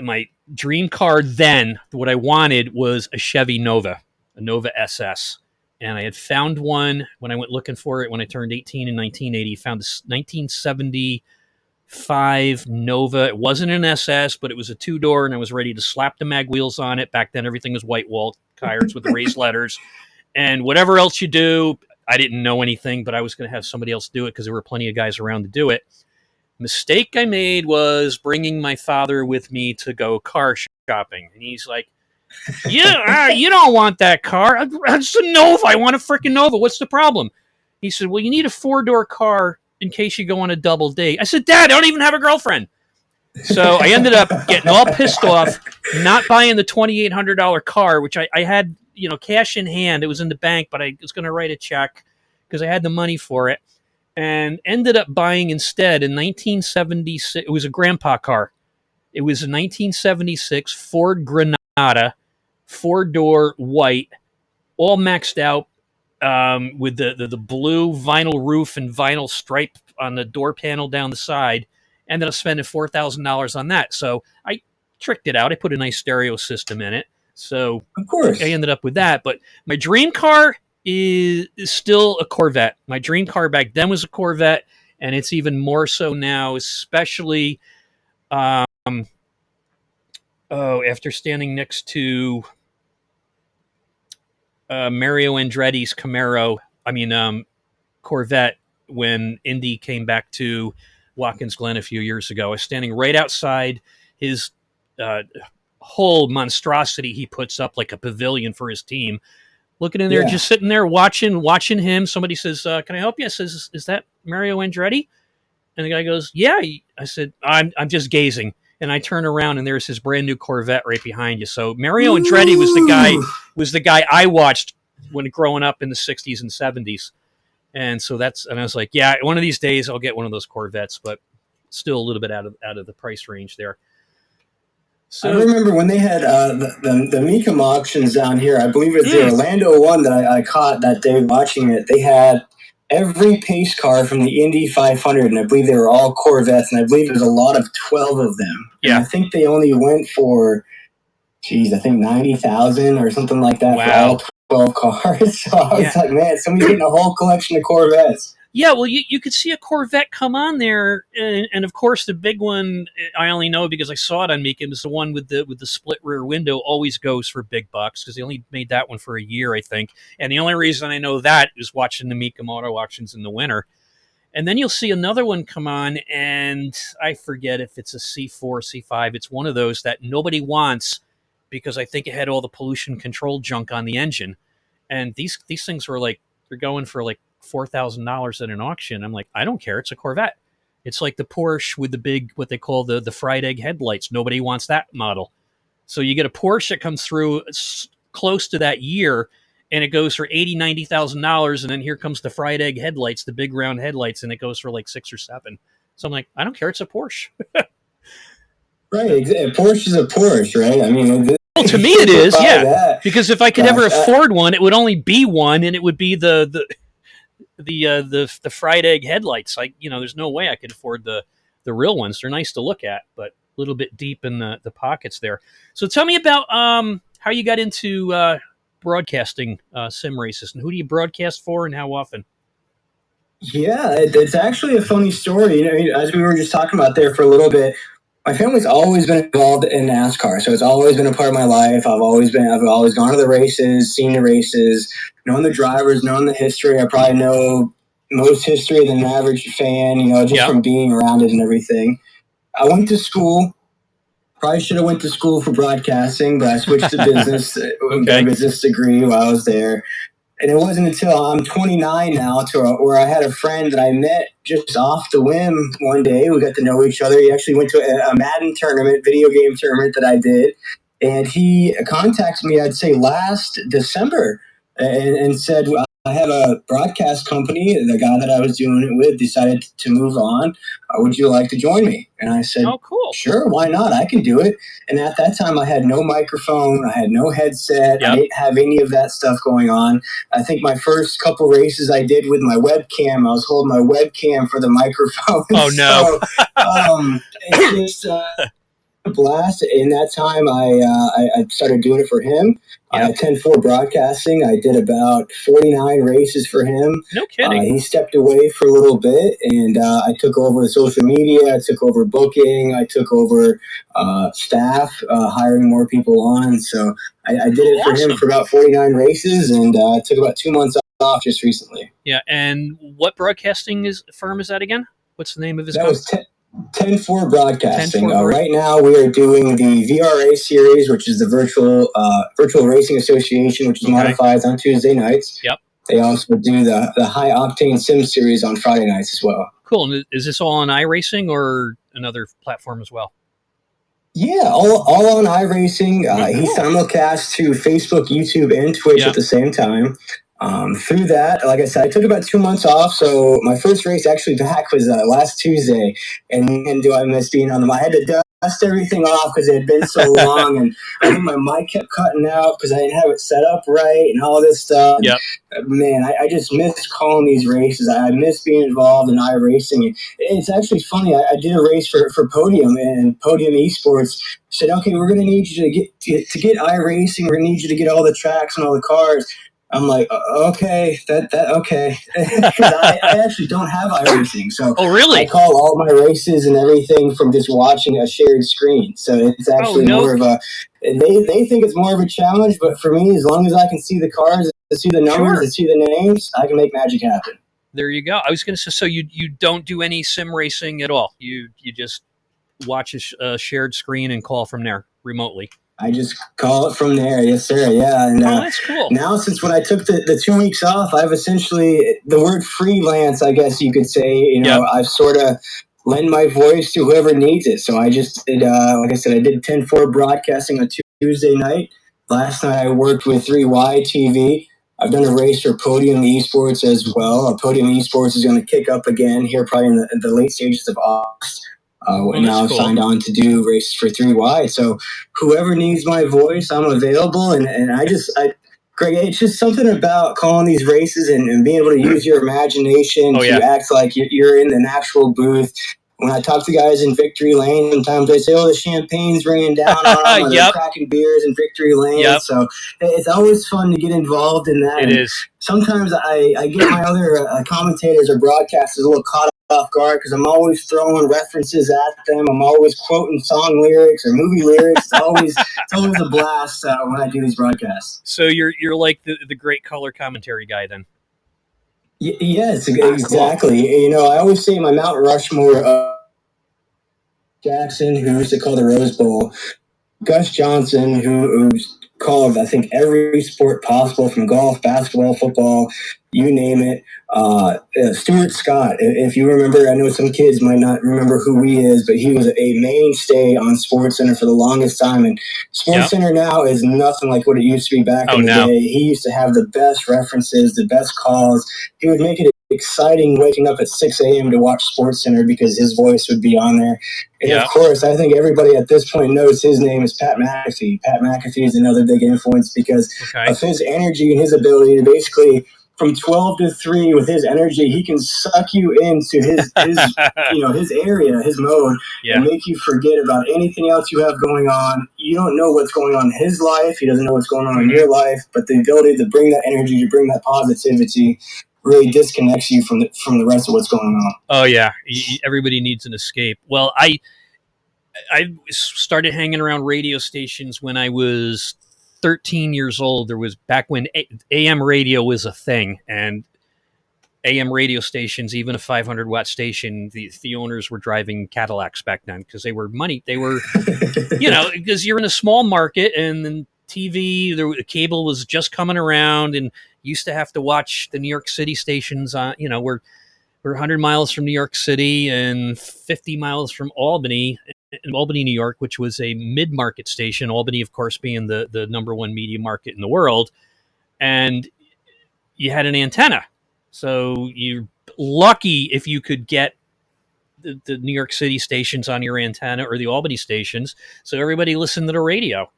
my dream car then. What I wanted was a Chevy Nova, a Nova SS. And I had found one when I went looking for it when I turned 18 in 1980. Found this 1975 Nova. It wasn't an SS, but it was a 2-door, and I was ready to slap the mag wheels on it. Back then, everything was white wall tires with the raised letters. And whatever else you do, I didn't know anything, but I was going to have somebody else do it because there were plenty of guys around to do it. Mistake I made was bringing my father with me to go car shopping. And he's like, yeah, you don't want that car. It's a Nova. I want a freaking Nova. What's the problem? He said, well, you need a 4-door car in case you go on a double date. I said, Dad, I don't even have a girlfriend. So I ended up getting all pissed off, not buying the $2,800 car, which I had, cash in hand. It was in the bank, but I was going to write a check because I had the money for it, and ended up buying instead in 1976. It was a grandpa car. It was a 1976 Ford Granada, 4-door white, all maxed out, with the blue vinyl roof and vinyl stripe on the door panel down the side. Ended up spending $4,000 on that. So I tricked it out. I put a nice stereo system in it. So of course, I ended up with that. But my dream car is still a Corvette. My dream car back then was a Corvette, and it's even more so now, especially after standing next to Mario Andretti's Corvette when Indy came back to Watkins Glen a few years ago. I was standing right outside his whole monstrosity he puts up like a pavilion for his team. Looking in there, just sitting there watching him. Somebody says, can I help you? I says, is that Mario Andretti? And the guy goes, yeah. I said, I'm just gazing. And I turn around and there's his brand new Corvette right behind you. So Mario Andretti was the guy I watched when growing up in the 60s and 70s. And so and I was like, yeah, one of these days I'll get one of those Corvettes, but still a little bit out of the price range there. So, I remember when they had the Mecum auctions down here. I believe it's the Orlando one that I caught that day watching it. They had every pace car from the Indy 500, and I believe they were all Corvettes, and I believe there's a lot of 12 of them. Yeah. And I think they only went for, I think 90,000 or something like that. Wow. For all 12 cars. So I was like, man, somebody's getting a whole collection of Corvettes. Yeah, well, you could see a Corvette come on there, and of course the big one I only know because I saw it on Mecum is the one with the split rear window. Always goes for big bucks because they only made that one for a year, I think. And the only reason I know that is watching the Mecum auto auctions in the winter. And then you'll see another one come on, and I forget if it's a C4, C5. It's one of those that nobody wants because I think it had all the pollution control junk on the engine. And these things were like, they're going for like $4,000 at an auction. I'm like, I don't care. It's a Corvette. It's like the Porsche with the big, what they call the fried egg headlights. Nobody wants that model. So you get a Porsche that comes through close to that year, and it goes for $80,000, $90,000, and then here comes the fried egg headlights, the big round headlights, and it goes for like 6 or 7. So I'm like, I don't care. It's a Porsche. Right. A Porsche is a Porsche, right? I mean, well, to me it is, yeah. That. Because if I could ever afford one, it would only be one, and it would be the fried egg headlights. There's no way I could afford the real ones. They're nice to look at, but a little bit deep in the pockets there. So tell me about how you got into broadcasting sim races, and who do you broadcast for, and how often? Yeah, it's actually a funny story. As we were just talking about there for a little bit, my family's always been involved in NASCAR, so it's always been a part of my life. I've always gone to the races, seen the races, known the drivers, known the history. I probably know most history than an average fan, just from being around it and everything. I went to school. Probably should have went to school for broadcasting, but I switched to business, got a business degree while I was there. And it wasn't until I'm 29 now where I had a friend that I met just off the whim one day. We got to know each other. He actually went to a Madden tournament, video game tournament that I did. And he contacted me, I'd say last December, and said, I have a broadcast company. The guy that I was doing it with decided to move on. Would you like to join me? And I said, oh, cool. Sure, why not? I can do it. And at that time, I had no microphone. I had no headset. I didn't have any of that stuff going on. I think my first couple races I did with my webcam, I was holding my webcam for the microphone. Oh, no. So, it's just a blast. In that time, I started doing it for him. 10-4 broadcasting. I did about 49 races for him. No kidding. He stepped away for a little bit, and I took over the social media. I took over booking. I took over staff, hiring more people on. So I did it for him for about 49 races, and took about 2 months off just recently. Yeah, and what broadcasting firm is that again? What's the name of his company? That was 10-4 Broadcasting. Right now, we are doing the VRA series, which is the Virtual Racing Association, which is modified on Tuesday nights. Yep. They also do the High Octane Sim series on Friday nights as well. Cool. And is this all on iRacing or another platform as well? Yeah, all on iRacing. He simulcasts to Facebook, YouTube, and Twitch at the same time. Through that, like I said, I took about 2 months off. So my first race actually back was last Tuesday. And do I miss being on them? I had to dust everything off because it had been so long. And I think my mic kept cutting out because I didn't have it set up right and all this stuff. Yep. Man, I just miss calling these races. I miss being involved in iRacing. It's actually funny. I did a race for Podium, and Podium Esports said, okay, we're going to need you to get iRacing. We're going to need you to get all the tracks and all the cars. I'm like, okay, okay, because I actually don't have iRacing, so I call all my races and everything from just watching a shared screen. So it's actually more of a. They think it's more of a challenge, but for me, as long as I can see the cars, see the numbers, and see the names, I can make magic happen. There you go. I was going to say, so you don't do any sim racing at all. You just watch a shared screen and call from there remotely. I just call it from there. Yes, sir. Yeah. And that's cool. Now, since when I took the 2 weeks off, I've essentially, the word freelance, I guess you could say, I've sort of lend my voice to whoever needs it. So I just did, like I said, I did 10-4 broadcasting on Tuesday night. Last night I worked with 3Y TV. I've done a race for Podium Esports as well. Podium Esports is going to kick up again here probably in the late stages of August. Now I've cool. signed on to do races for 3Y. So whoever needs my voice, I'm available. And Greg, it's just something about calling these races and being able to use your imagination to act like you're in an actual booth. When I talk to guys in Victory Lane, sometimes they say, "Oh, the champagne's raining down on them, or they're cracking beers in Victory Lane." So it's always fun to get involved in that. It is. Sometimes I get my other commentators or broadcasters a little caught off guard because I'm always throwing references at them. I'm always quoting song lyrics or movie lyrics. It's always a blast when I do these broadcasts. So you're like the great color commentary guy then. Yes, exactly. Cool. I always say my Mount Rushmore. Jackson, who used to call the Rose Bowl. Gus Johnson, who's called, I think, every sport possible, from golf, basketball, football, you name it. Stuart Scott, if you remember, I know some kids might not remember who he is, but he was a mainstay on SportsCenter for the longest time. And SportsCenter now is nothing like what it used to be back in the day. He used to have the best references, the best calls. He would make it exciting waking up at 6 a.m. to watch SportsCenter because his voice would be on there. And of course, I think everybody at this point knows his name is Pat McAfee. Pat McAfee is another big influence because of his energy and his ability to basically, from 12 to 3, with his energy, he can suck you into his his area, his mode, and make you forget about anything else you have going on. You don't know what's going on in his life. He doesn't know what's going on in your life. But the ability to bring that energy, to bring that positivity, really disconnects you from the rest of what's going on. Oh yeah, everybody needs an escape. Well, I started hanging around radio stations when I was 13 years old. There was back when AM radio was a thing, and AM radio stations, even a 500-watt station, the owners were driving Cadillacs back then because they were money. They were, because you're in a small market, and then TV, cable was just coming around, and used to have to watch the New York City stations on, we're 100 miles from New York City and 50 miles from Albany, in Albany, New York, which was a mid-market station. Albany, of course, being the number one media market in the world. And you had an antenna. So you're lucky if you could get the New York City stations on your antenna or the Albany stations. So everybody listened to the radio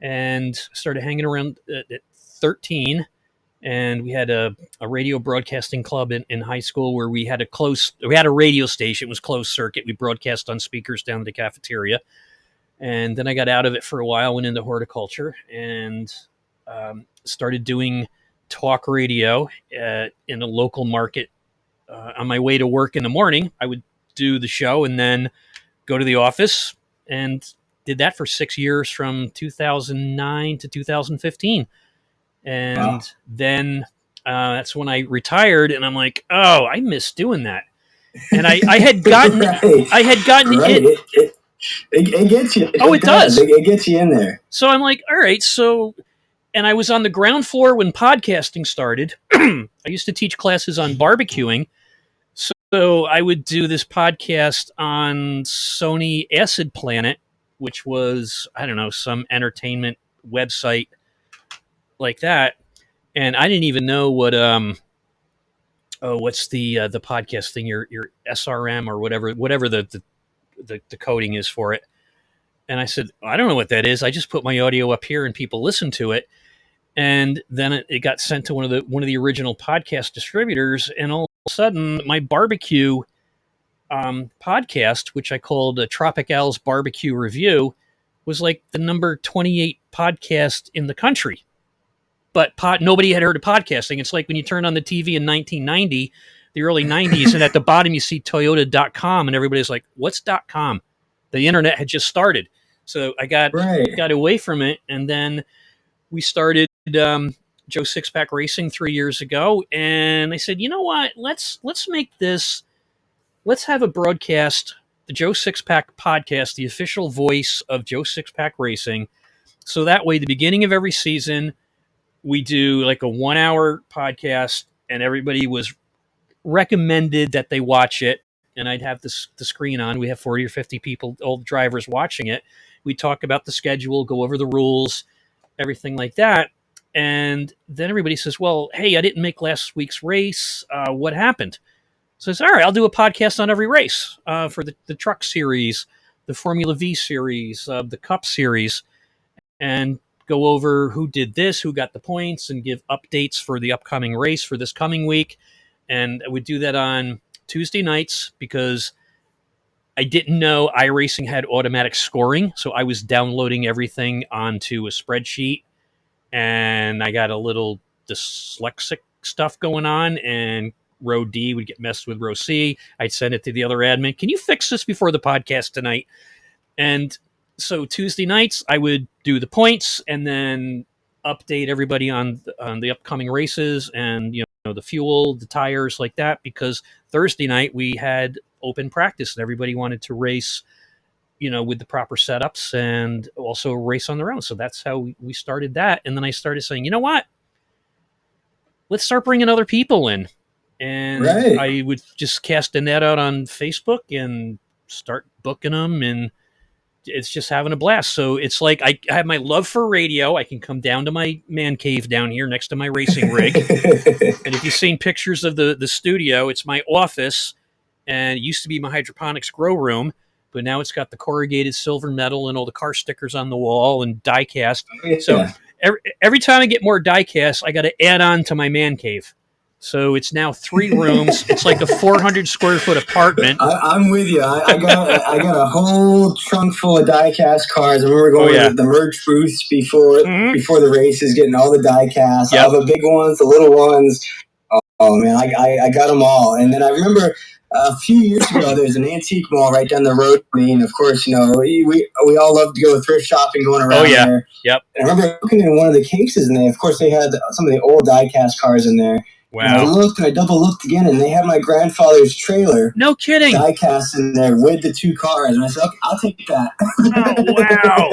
and started hanging around at 13. And we had a radio broadcasting club in high school where we had a radio station. It was closed circuit. We broadcast on speakers down the cafeteria. And then I got out of it for a while, went into horticulture, and started doing talk radio in a local market. On my way to work in the morning, I would do the show and then go to the office, and did that for 6 years from 2009 to 2015. And then that's when I retired, and I'm like, oh, I miss doing that. And I had gotten, It gets you. Oh, it does. It gets you in there. So I'm like, all right. And I was on the ground floor when podcasting started. I used to teach classes on barbecuing. So I would do this podcast on Sony Acid Planet, which was, I don't know, some entertainment website like that. And I didn't even know what what's the podcast thing, your SRM or whatever the coding is for it. And I said, I don't know what that is. I just put my audio up here and people listen to it. And then it got sent to one of the original podcast distributors, and all of a sudden my barbecue podcast, which I called Tropic Al's Barbecue Review, was like the number 28 podcast in the country. But nobody had heard of podcasting. It's like when you turn on the TV in 1990, the early 90s, and at the bottom you see Toyota.com, and everybody's like, what's .com? The internet had just started. So I got away from it, and then we started Joe Sixpack Racing 3 years ago, and I said, you know what? Let's make this. Let's have a broadcast, the Joe Sixpack podcast, the official voice of Joe Sixpack Racing. So that way, the beginning of every season, we do like a 1 hour podcast, and everybody was recommended that they watch it. and I'd have the screen on. We have 40 or 50 people, old drivers watching it. We talk about the schedule, go over the rules, everything like that. And then everybody says, well, hey, I didn't make last week's race. What happened? So I said, all right, I'll do a podcast on every race for the truck series, the Formula V series, the Cup series, and go over who did this, who got the points, and give updates for the upcoming race for this coming week. And I would do that on Tuesday nights because I didn't know iRacing had automatic scoring. So I was downloading everything onto a spreadsheet, and I got a little dyslexic stuff going on, and row D would get messed with row C. I'd send it to the other admin. Can you fix this before the podcast tonight? And so Tuesday nights, I would do the points and then update everybody on the upcoming races and the fuel, the tires, like that. Because Thursday night we had open practice and everybody wanted to race, with the proper setups and also race on their own. So that's how we started that. And then I started saying, you know what? Let's start bringing other people in. And Right. I would just cast a net out on Facebook and start booking them, and it's just having a blast. So it's like I have my love for radio. I can come down to my man cave down here next to my racing rig. And if you've seen pictures of the studio, it's my office, and it used to be my hydroponics grow room, but now it's got the corrugated silver metal and all the car stickers on the wall and die cast. Yeah. So every time I get more die cast, I got to add on to my man cave. So it's now 3 rooms. It's like a 400 square foot apartment. I'm with you. I got a whole trunk full of die-cast cars. I remember going to the merch booths before the races, getting all the die-casts, all the big ones, the little ones. Oh man, I got them all. And then I remember a few years ago, there's an antique mall right down the road from me. And of course, we all love to go thrift shopping, going around there. Yep. And I remember looking in one of the cases, and of course, they had some of the old die-cast cars in there. Wow. And I looked and I double looked again, and they had my grandfather's trailer. No kidding. Die-cast in there with the 2 cars. And I said, okay, I'll take that. Oh, wow.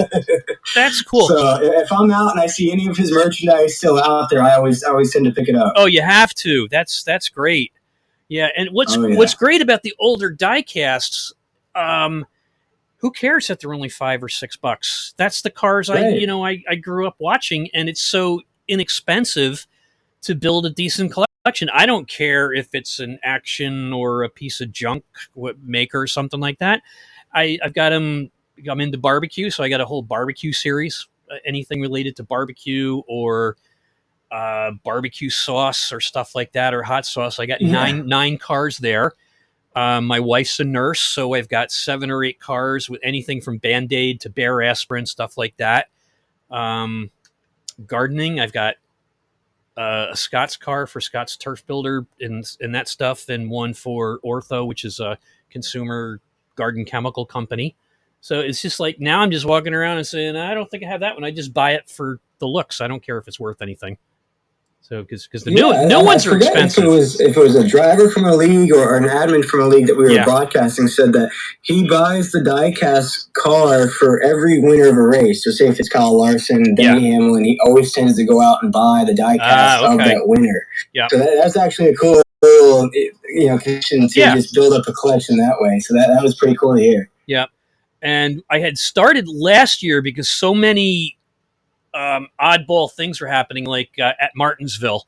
That's cool. So if I'm out and I see any of his merchandise still out there, I always tend to pick it up. Oh, you have to. That's great. Yeah, and what's great about the older die-casts, who cares that they're only $5 or $6? That's the cars I grew up watching, and it's so inexpensive to build a decent collection. I don't care if it's an action or a piece of junk maker or something like that. I've got them. I'm into barbecue, so I got a whole barbecue series. Anything related to barbecue or barbecue sauce or stuff like that, or hot sauce. I got nine cars there. My wife's a nurse, so I've got 7 or 8 cars with anything from Band-Aid to Bear Aspirin, stuff like that. Gardening, I've got a Scott's car for Scott's Turf Builder and that stuff, and one for Ortho, which is a consumer garden chemical company. So it's just like, now I'm just walking around and saying, I don't think I have that one. I just buy it for the looks. I don't care if it's worth anything. So because the new ones are expensive. If it was a driver from a league or an admin from a league that we were broadcasting, said that he buys the die-cast car for every winner of a race. So say if it's Kyle Larson, Denny Hamlin, he always tends to go out and buy the die-cast of that winner. Yeah. So that's actually a cool little connection to just build up a collection that way. So that was pretty cool to hear. Yeah. And I had started last year because so many oddball things were happening, like at Martinsville,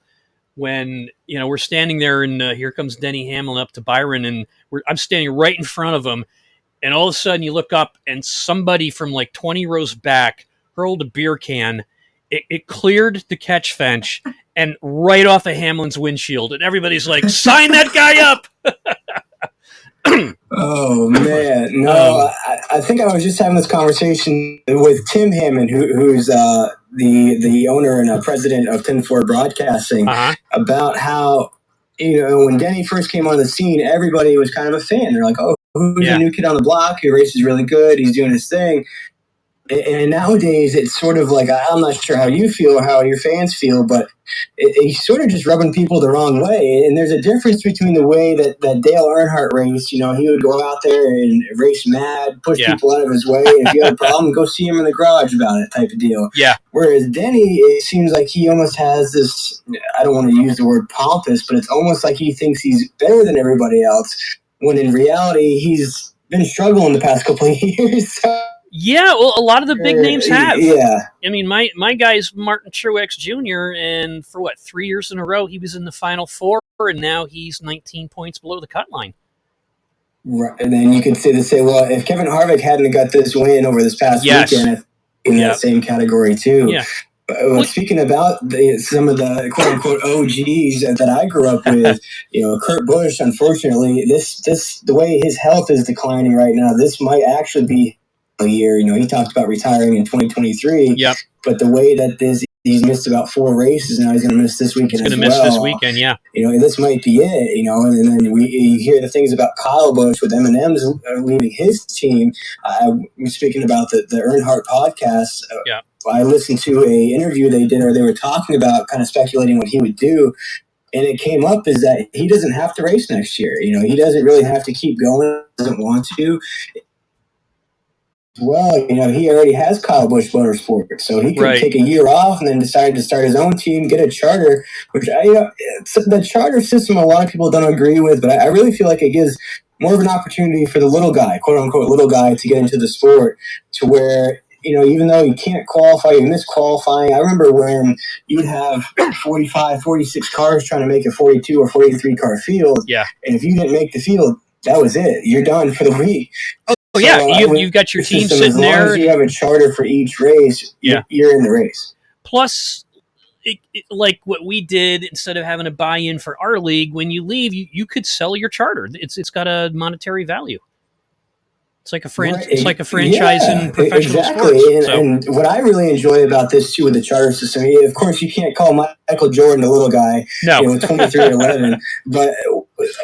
when we're standing there and here comes Denny Hamlin up to Byron, and I'm standing right in front of him, and all of a sudden you look up and somebody from like 20 rows back hurled a beer can. It cleared the catch fence and right off of Hamlin's windshield, and everybody's like, "Sign that guy up!" Oh man, no! I think I was just having this conversation with Tim Hammond, who's the owner and president of 10-4 Broadcasting, about how when Denny first came on the scene, everybody was kind of a fan. They're like, "Oh, who's the new kid on the block? Who races really good? He's doing his thing." And nowadays, it's sort of like, I'm not sure how you feel or how your fans feel, but he's sort of just rubbing people the wrong way. And there's a difference between the way that Dale Earnhardt raced. He would go out there and race mad, push people out of his way. And if you had a problem, go see him in the garage about it, type of deal. Yeah. Whereas Denny, it seems like he almost has this, I don't want to use the word pompous, but it's almost like he thinks he's better than everybody else when in reality he's been struggling the past couple of years. Yeah, well, a lot of the big names have. Yeah. I mean, my guy's Martin Truex Jr., and for 3 years in a row, he was in the Final Four, and now he's 19 points below the cut line. Right. And then you could say well, if Kevin Harvick hadn't got this win over this past weekend in that same category too. Yeah. Speaking about some of the quote unquote OGs that I grew up with, Kurt Busch, unfortunately, the way his health is declining right now, this might actually be a year. He talked about retiring in 2023. Yep. But the way that he's missed about 4 races now, he's going to miss this weekend. He's going to miss this weekend, yeah. This might be it. And then you hear the things about Kyle Busch with M&M's leaving his team. Speaking about the Earnhardt podcast. Yeah. I listened to an interview they did, or they were talking about kind of speculating what he would do. And it came up is that he doesn't have to race next year. He doesn't really have to keep going. Doesn't want to. Well, he already has Kyle Busch Motorsports, so he could take a year off and then decide to start his own team, get a charter, which the charter system a lot of people don't agree with, but I really feel like it gives more of an opportunity for the little guy, quote unquote little guy, to get into the sport to where, even though you can't qualify, you miss qualifying. I remember when you'd have 45, 46 cars trying to make a 42 or 43 car field. Yeah. And if you didn't make the field, that was it. You're done for the week. Oh, yeah, you've got your team sitting there. As long as you have a charter for each race, you're in the race. Plus, like what we did, instead of having a buy-in for our league, when you leave, you could sell your charter. It's got a monetary value. It's like a it's like a franchise in professional sports. And what I really enjoy about this too with the charter system, of course, you can't call Michael Jordan the little guy, 23-11, but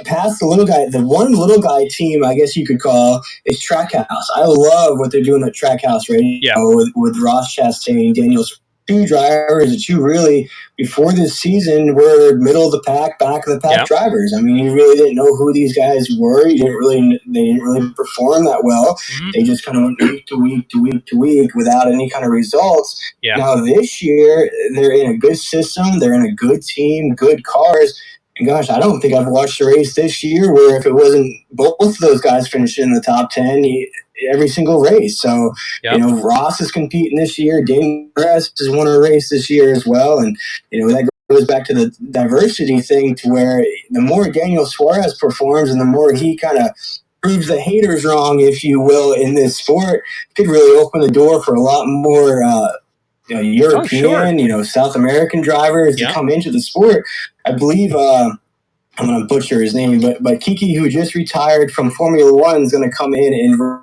past the little guy, the one little guy team, I guess you could call, is Trackhouse. I love what they're doing at Trackhouse with Ross Chastain, Daniel. 2 drivers that you really, before this season, were middle of the pack, back of the pack drivers. I mean, you really didn't know who these guys were. They didn't really perform that well. Mm-hmm. They just kind of went week to week to week to week without any kind of results. Yeah. Now this year, they're in a good system. They're in a good team, good cars. And gosh, I don't think I've watched a race this year where if it wasn't both of those guys finishing in the top 10, every single race. So, Ross is competing this year. Daniel Suarez has won a race this year as well. And, that goes back to the diversity thing to where the more Daniel Suarez performs and the more he kind of proves the haters wrong, if you will, in this sport, could really open the door for a lot more European, South American drivers to come into the sport. I believe I'm going to butcher his name, but Kiki, who just retired from Formula One, is going to come in and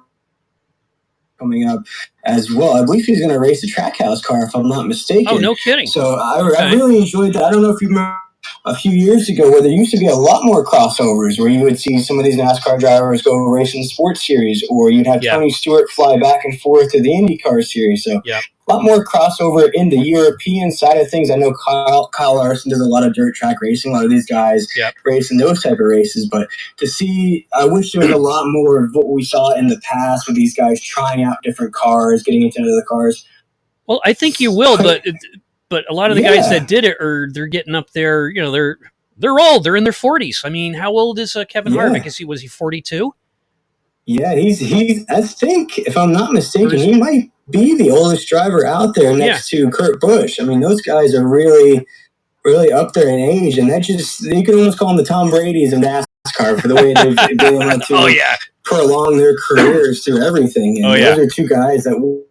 coming up as well. I believe he's going to race a Trackhouse car, if I'm not mistaken. Oh, no kidding. So I really enjoyed that. I don't know if you remember a few years ago where there used to be a lot more crossovers where you would see some of these NASCAR drivers go racing the sports series, or you'd have Tony Stewart fly back and forth to the IndyCar series. So a lot more crossover in the European side of things. I know Kyle Larson does a lot of dirt track racing, a lot of these guys racing those type of races. But to see, I wish there was a lot more of what we saw in the past with these guys trying out different cars, getting into other cars. Well, I think you will, but a lot of the guys that did it they're getting up there. They're old. They're in their 40s. I mean, how old is Kevin Harvick? Was he 42? Yeah, he's. I think, if I'm not mistaken, he might be the oldest driver out there next to Kurt Busch. I mean, those guys are really, really up there in age, and you can almost call them the Tom Brady's of NASCAR for the way they've been able to prolong their careers through everything. And those are 2 guys that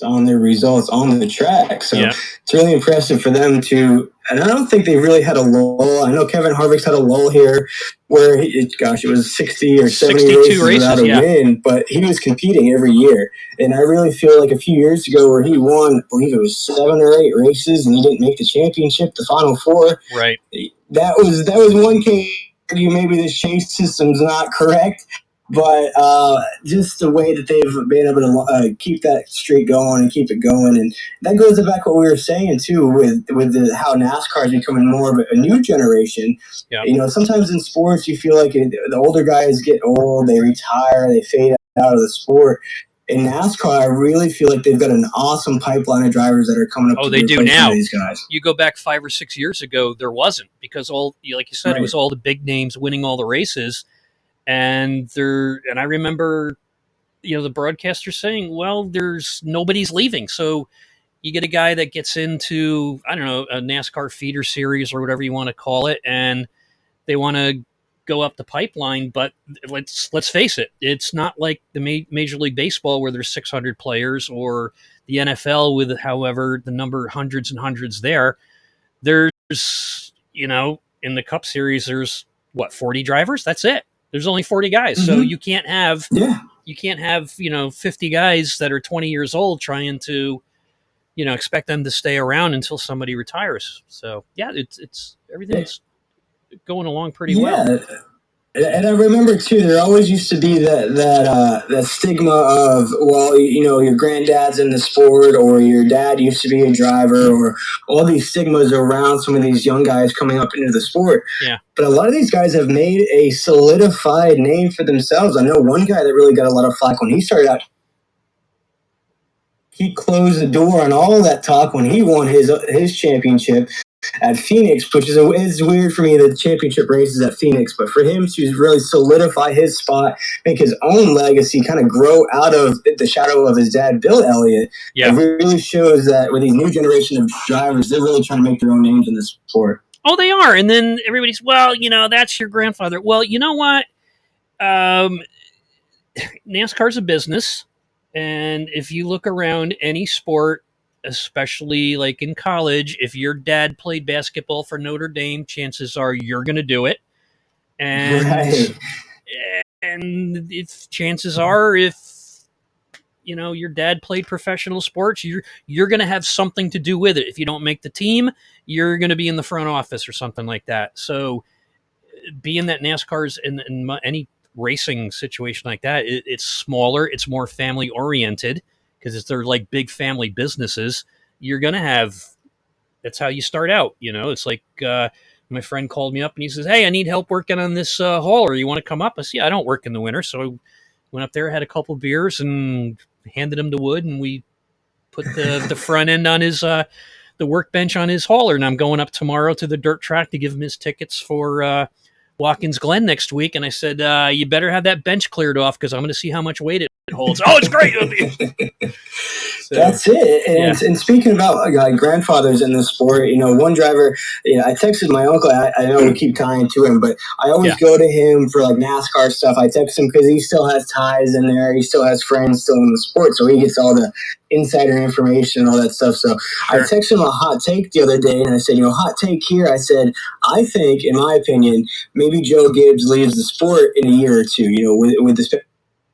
on their results on the track. So it's really impressive for them to, and I don't think they really had a lull. I know Kevin Harvick's had a lull here where it was 60 or 70 races without a win, but he was competing every year. And I really feel like a few years ago where he won, I believe it was 7 or 8 races and he didn't make the championship, the final 4. Right. That was one case maybe the chase system's not correct. But just the way that they've been able to keep that streak going and keep it going. And that goes back to what we were saying, too, with how NASCAR is becoming more of a new generation. Yeah. Sometimes in sports you feel like the older guys get old, they retire, they fade out of the sport. in NASCAR, I really feel like they've got an awesome pipeline of drivers that are coming up. Oh, they do now. These guys. You go back 5 or 6 years ago, there wasn't, because all, like you said, right, it was all the big names winning all the races, and I remember, the broadcaster saying, "Well, nobody's leaving, so you get a guy that gets into, I don't know, a NASCAR feeder series or whatever you want to call it, and they want to go up the pipeline, but let's face it, it's not like the Major League Baseball where there's 600 players, or the NFL with, however, the number hundreds and hundreds there. There's, in the Cup Series, there's 40 drivers. That's it. There's only 40 guys, so you can't have 50 guys that are 20 years old trying to, expect them to stay around until somebody retires. So yeah, it's everything's going along pretty well. And I remember too, there always used to be that stigma of, well, your granddad's in the sport, or your dad used to be a driver, or all these stigmas around some of these young guys coming up into the sport. Yeah. But a lot of these guys have made a solidified name for themselves. I know one guy that really got a lot of flack when he started out. He closed the door on all that talk when he won his championship at Phoenix, which is weird for me that the championship race is at Phoenix, but for him to really solidify his spot, make his own legacy, kind of grow out of the shadow of his dad, Bill Elliott, it really shows that with these new generation of drivers, they're really trying to make their own names in this sport. Oh, they are. And then everybody's, well, that's your grandfather. Well, you know what? NASCAR's a business. And if you look around any sport, especially like in college, if your dad played basketball for Notre Dame, chances are you're going to do it. And if chances are, if your dad played professional sports, you're going to have something to do with it. If you don't make the team, you're going to be in the front office or something like that. So being that NASCAR's in any racing situation like that, it's smaller, it's more family oriented, because they're like big family businesses. You're gonna have, that's how you start out. It's like my friend called me up and he says, "Hey, I need help working on this hauler. You want to come up?" I said, "Yeah, I don't work in the winter." So I went up there, had a couple beers, and handed him the wood, and we put the front end on his the workbench on his hauler. And I'm going up tomorrow to the dirt track to give him his tickets for Watkins Glen next week, and I said, "You better have that bench cleared off, because I'm going to see how much weight it holds." Oh, it's great. So, that's it. And speaking about grandfathers in the sport, one driver, I texted my uncle. I know we keep tying to him, but I always go to him for like NASCAR stuff. I text him because he still has ties in there. He still has friends still in the sport, so he gets all the insider information and all that stuff. So I texted him a hot take the other day, and I said, hot take here. I said, I think, in my opinion, maybe Joe Gibbs leaves the sport in a year or two, with the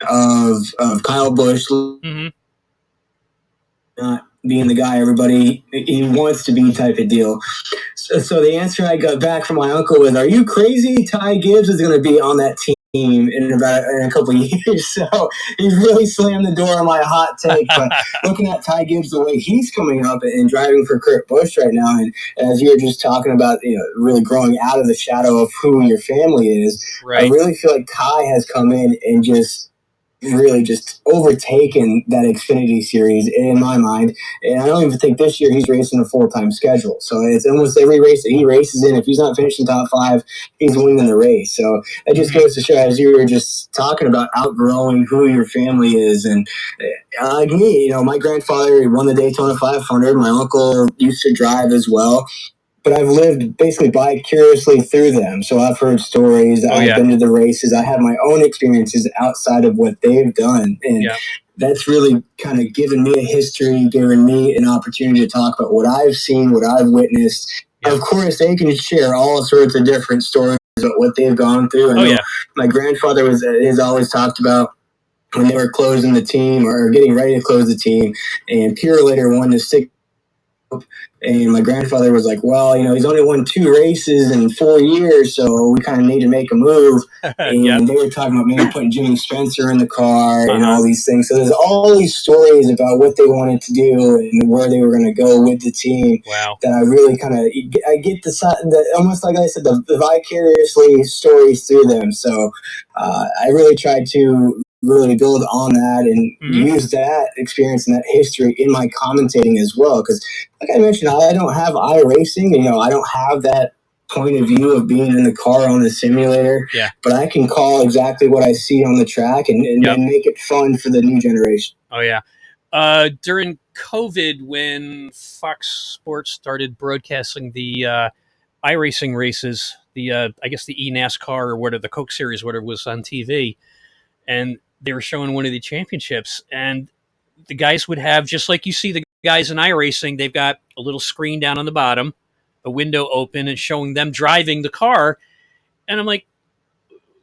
of Kyle Busch not being the guy everybody he wants to be type of deal. So the answer I got back from my uncle was, "Are you crazy? Ty Gibbs is going to be on that team in a couple of years." So he really slammed the door on my hot take. But looking at Ty Gibbs, the way he's coming up and driving for Kurt Busch right now, and as you were just talking about, really growing out of the shadow of who your family is, I really feel like Ty has come in and really just overtaken that Xfinity series in my mind. And I don't even think this year he's racing a full-time schedule. So it's almost every race that he races in, if he's not finishing top 5, he's winning the race. So that just goes to show, as you were just talking about, outgrowing who your family is. And like me, my grandfather won the Daytona 500. My uncle used to drive as well. But I've lived basically vicariously through them. So I've heard stories. I've been to the races. I have my own experiences outside of what they've done. And that's really kind of given me a history, given me an opportunity to talk about what I've seen, what I've witnessed. Of course, they can share all sorts of different stories about what they've gone through. I know my grandfather has always talked about when they were closing the team or getting ready to close the team, and Purelator wanted to stick. And my grandfather was like, "Well, he's only won 2 races in 4 years, so we kind of need to make a move." And they were talking about maybe putting Jimmy Spencer in the car and all these things. So there's all these stories about what they wanted to do and where they were going to go with the team. Wow. That I really kind of, I get the almost like I said, the vicariously stories through them. So I really tried to really build on that and use that experience and that history in my commentating as well. Because, like I mentioned, I don't have iRacing. I don't have that point of view of being in the car on the simulator. Yeah. But I can call exactly what I see on the track and make it fun for the new generation. Oh, yeah. During COVID, when Fox Sports started broadcasting the iRacing races, I guess the eNASCAR or whatever, the Coke Series, whatever was on TV, and they were showing one of the championships, and the guys would have, just like you see the guys in iRacing, they've got a little screen down on the bottom, a window open, and showing them driving the car. And I'm like,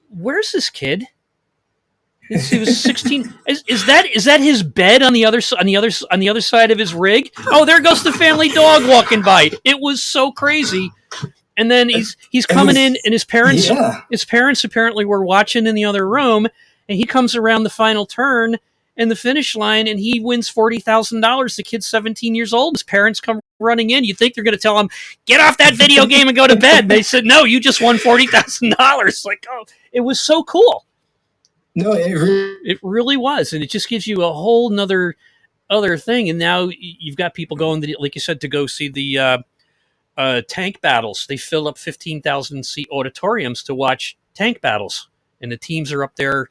where's this kid? He was 16. Is that his bed on the other side of his rig? Oh, there goes the family dog walking by. It was so crazy. And then he's coming in, and his parents apparently were watching in the other room, and he comes around the final turn and the finish line, and he wins $40,000. The kid's 17 years old. His parents come running in. You'd think they're going to tell him, get off that video game and go to bed. And they said, no, you just won $40,000. Like, oh, it was so cool. No, it really was, and it just gives you a whole nother other thing. And now you've got people going, like you said, to go see the tank battles. They fill up 15,000 seat auditoriums to watch tank battles, and the teams are up there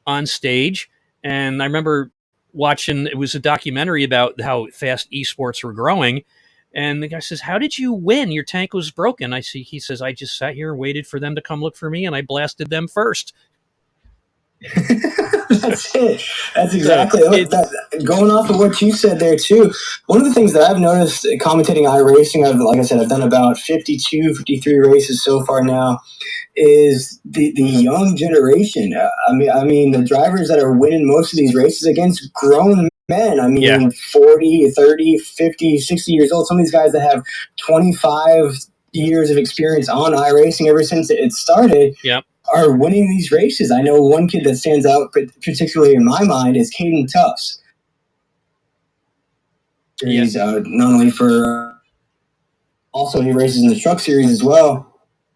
on stage. And I remember watching, it was a documentary about how fast esports were growing. And the guy says, how did you win? Your tank was broken. He says, I just sat here and waited for them to come look for me, and I blasted them first. That's it. That's exactly it. Going off of what you said there too, one of the things that I've noticed commentating iRacing, like I said, I've done about 52, 53 races so far now, is the young generation. I mean, the drivers that are winning most of these races against grown men. I mean, 40, 30, 50, 60 years old. Some of these guys that have 25 years of experience on iRacing ever since it started. Yep. Are winning these races. I know one kid that stands out particularly in my mind is Caden Tufts. He's not only for also he races in the truck series as well.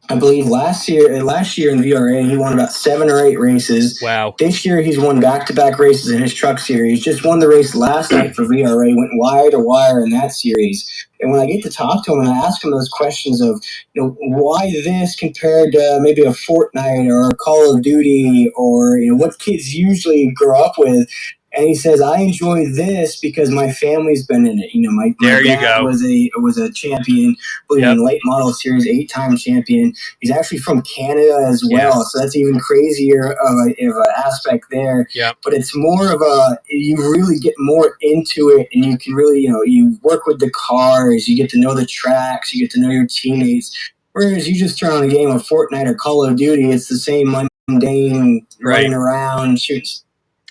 I believe last year in VRA he won about 7 or 8 races. Wow. This year he's won back-to-back races in his truck series. Just won the race last night for VRA, went wire to wire in that series. And when I get to talk to him and I ask him those questions of, why this compared to maybe a Fortnite or a Call of Duty or, what kids usually grow up with, and he says, I enjoy this because my family's been in it. My dad was a champion, in late model series, 8-time champion. He's actually from Canada as well, so that's even crazier of an aspect there. Yep. But it's more of you really get more into it, and you can really, you work with the cars, you get to know the tracks, you get to know your teammates. Whereas you just turn on a game of Fortnite or Call of Duty, it's the same mundane running around, shooting.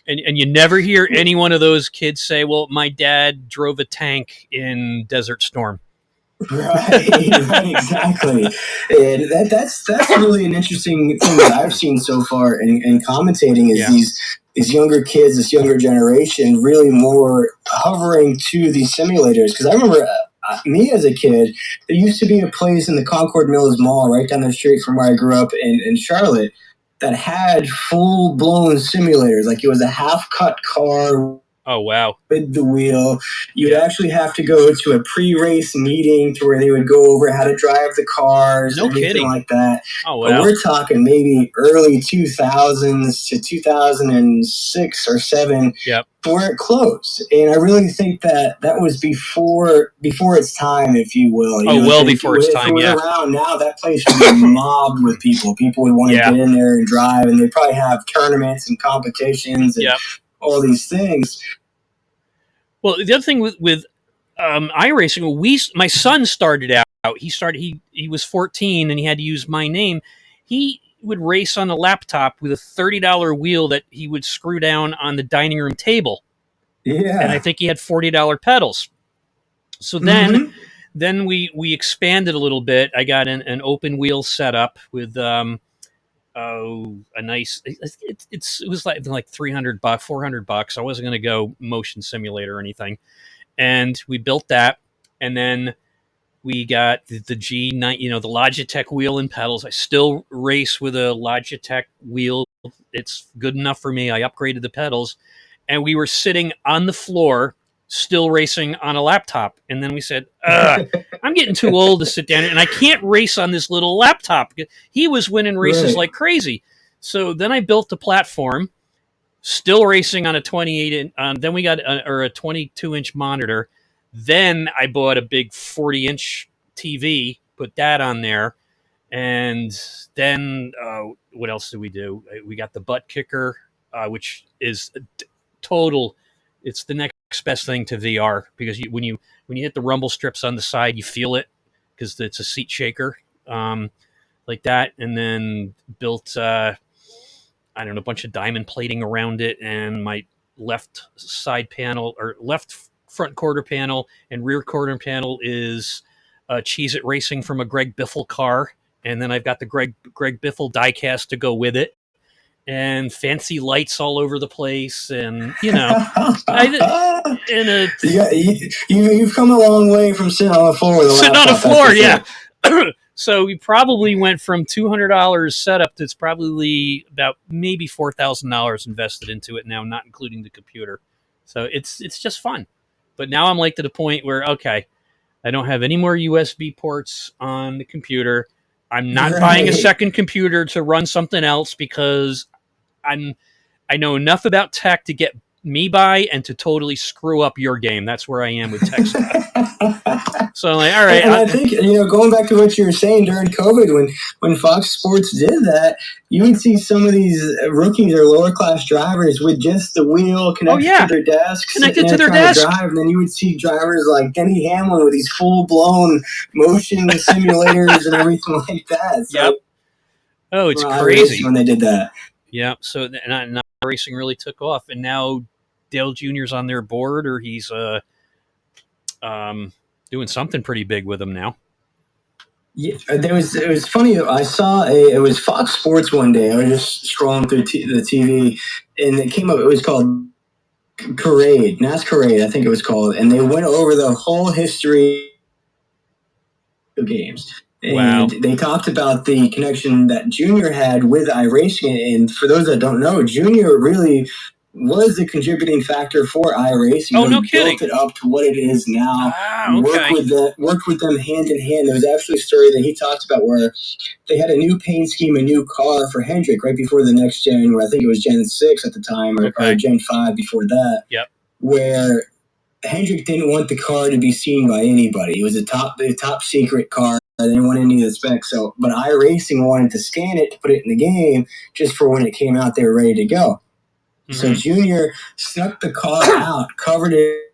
And you never hear any one of those kids say, well, my dad drove a tank in Desert Storm. Right, exactly. And that's really an interesting thing that I've seen so far in commentating is these younger kids, this younger generation, really more hovering to these simulators. Because I remember me as a kid, there used to be a place in the Concord Mills Mall right down the street from where I grew up in Charlotte that had full-blown simulators. Like it was a half-cut car. Oh, wow. With the wheel. You'd actually have to go to a pre-race meeting to where they would go over how to drive the cars, everything like that. Oh, wow. But we're talking maybe early 2000s to 2006 or 7 where it closed. And I really think that was before its time, if you will. Before its time, if it was around now, that place would be mobbed with people. People would want to get in there and drive, and they probably have tournaments and competitions and all these things. Well, the other thing with iRacing, my son started out. He was 14 and he had to use my name. He would race on a laptop with a $30 wheel that he would screw down on the dining room table. Yeah, and I think he had $40 pedals. So then we expanded a little bit. I got an open wheel setup with a nice. It was like $300, $400. I wasn't going to go motion simulator or anything, and we built that, and then we got the G9, the Logitech wheel and pedals. I still race with a Logitech wheel It's good enough for me. I upgraded the pedals, and we were sitting on the floor, still racing on a laptop. And then we said, I'm getting too old to sit down, and I can't race on this little laptop. He was winning races Right. like crazy. So then I built the platform, still racing on a 28 inch. Then we got a 22-inch monitor. Then I bought a big 40-inch TV, put that on there, and then what else did we do? We got the butt kicker, which is total. It's the next best thing to VR because when you hit the rumble strips on the side, you feel it because it's a seat shaker, like that. And then built I don't know, a bunch of diamond plating around it, and my left side panel or left front quarter panel and rear quarter panel is Cheez-It Racing from a Greg Biffle car, and then I've got the Greg Biffle diecast to go with it, and fancy lights all over the place, and you've come a long way from sitting on the floor with a sitting on laptop. the floor, yeah. So we probably went from $200 setup to it's probably about maybe $4,000 invested into it now, not including the computer. So it's just fun. But now I'm like to the point where, okay, I don't have any more USB ports on the computer. I'm not buying a second computer to run something else because I know enough about tech to get me by and to totally screw up your game. That's where I am with tech stuff. So I'm like, all right. And I think, going back to what you were saying during COVID, when Fox Sports did that, you would see some of these rookies or lower class drivers with just the wheel connected to their desk, connected to their desk. Drive, and then you would see drivers like Denny Hamlin with these full blown motion simulators and everything like that. So, yep. Oh, it's crazy when they did that. Yeah. So and racing really took off, and now Dale Jr.'s on their board, or he's doing something pretty big with them now. Yeah, it was funny. I saw it was Fox Sports one day. I was just scrolling through the TV, and it came up. It was called NASCAR, I think it was called, and they went over the whole history of games. And they talked about the connection that Junior had with iRacing. And for those that don't know, Junior really was the contributing factor for iRacing. Oh, no kidding. Built it up to what it is now. Okay. Worked with them hand in hand. There was actually a story that he talked about where they had a new paint scheme, a new car for Hendrick right before the next gen, where I think it was Gen 6 at the time, or Gen 5 before that. Yep. Where Hendrick didn't want the car to be seen by anybody. It was a top secret car. They didn't want any of the specs. But iRacing wanted to scan it to put it in the game just for when it came out, they were ready to go. Mm-hmm. So Junior snuck the car out, covered it.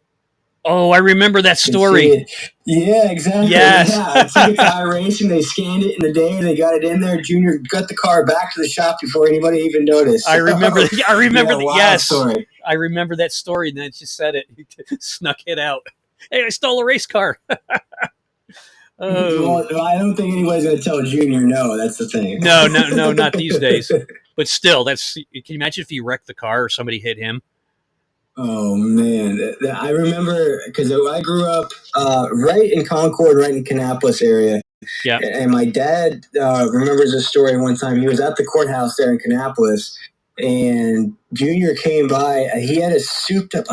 Oh, I remember that story. Yeah, exactly. Yes. Yeah, took it to iRacing. They scanned it in the day. They got it in there. Junior got the car back to the shop before anybody even noticed. I remember. Yes. Story. I remember that story. And then she said it. He snuck it out. Hey, I stole a race car. Well, I don't think anybody's going to tell Junior no. That's the thing. No, not these days. But still, can you imagine if he wrecked the car or somebody hit him? Oh, man. I remember because I grew up right in Concord, right in Kannapolis area. Yeah. And my dad remembers a story one time. He was at the courthouse there in Kannapolis, and Junior came by. He had a souped up,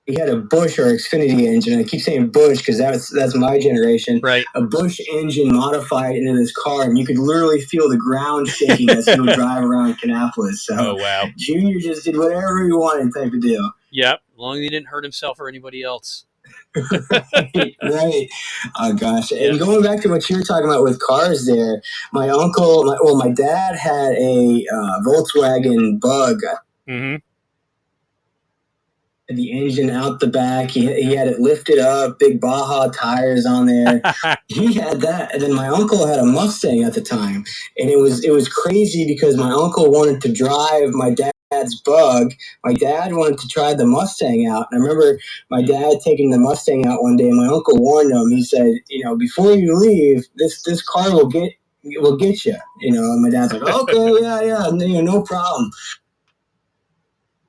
he had a Bush or Xfinity engine. I keep saying Bush because that's my generation. Right. A Bush engine modified into this car, and you could literally feel the ground shaking as he would drive around Kannapolis. So oh, wow. Junior just did whatever he wanted type of deal. Yep. As long as he didn't hurt himself or anybody else. Right. Oh, gosh. And going back to what you were talking about with cars there, my dad had a Volkswagen Bug. Mm-hmm. The engine out the back. He had it lifted up, big Baja tires on there. He had that. And then my uncle had a Mustang at the time. And it was crazy because my uncle wanted to drive my dad's Bug. My dad wanted to try the Mustang out. And I remember my dad taking the Mustang out one day, and my uncle warned him. He said, before you leave, this car will get you. And my dad's like, okay, yeah, no problem.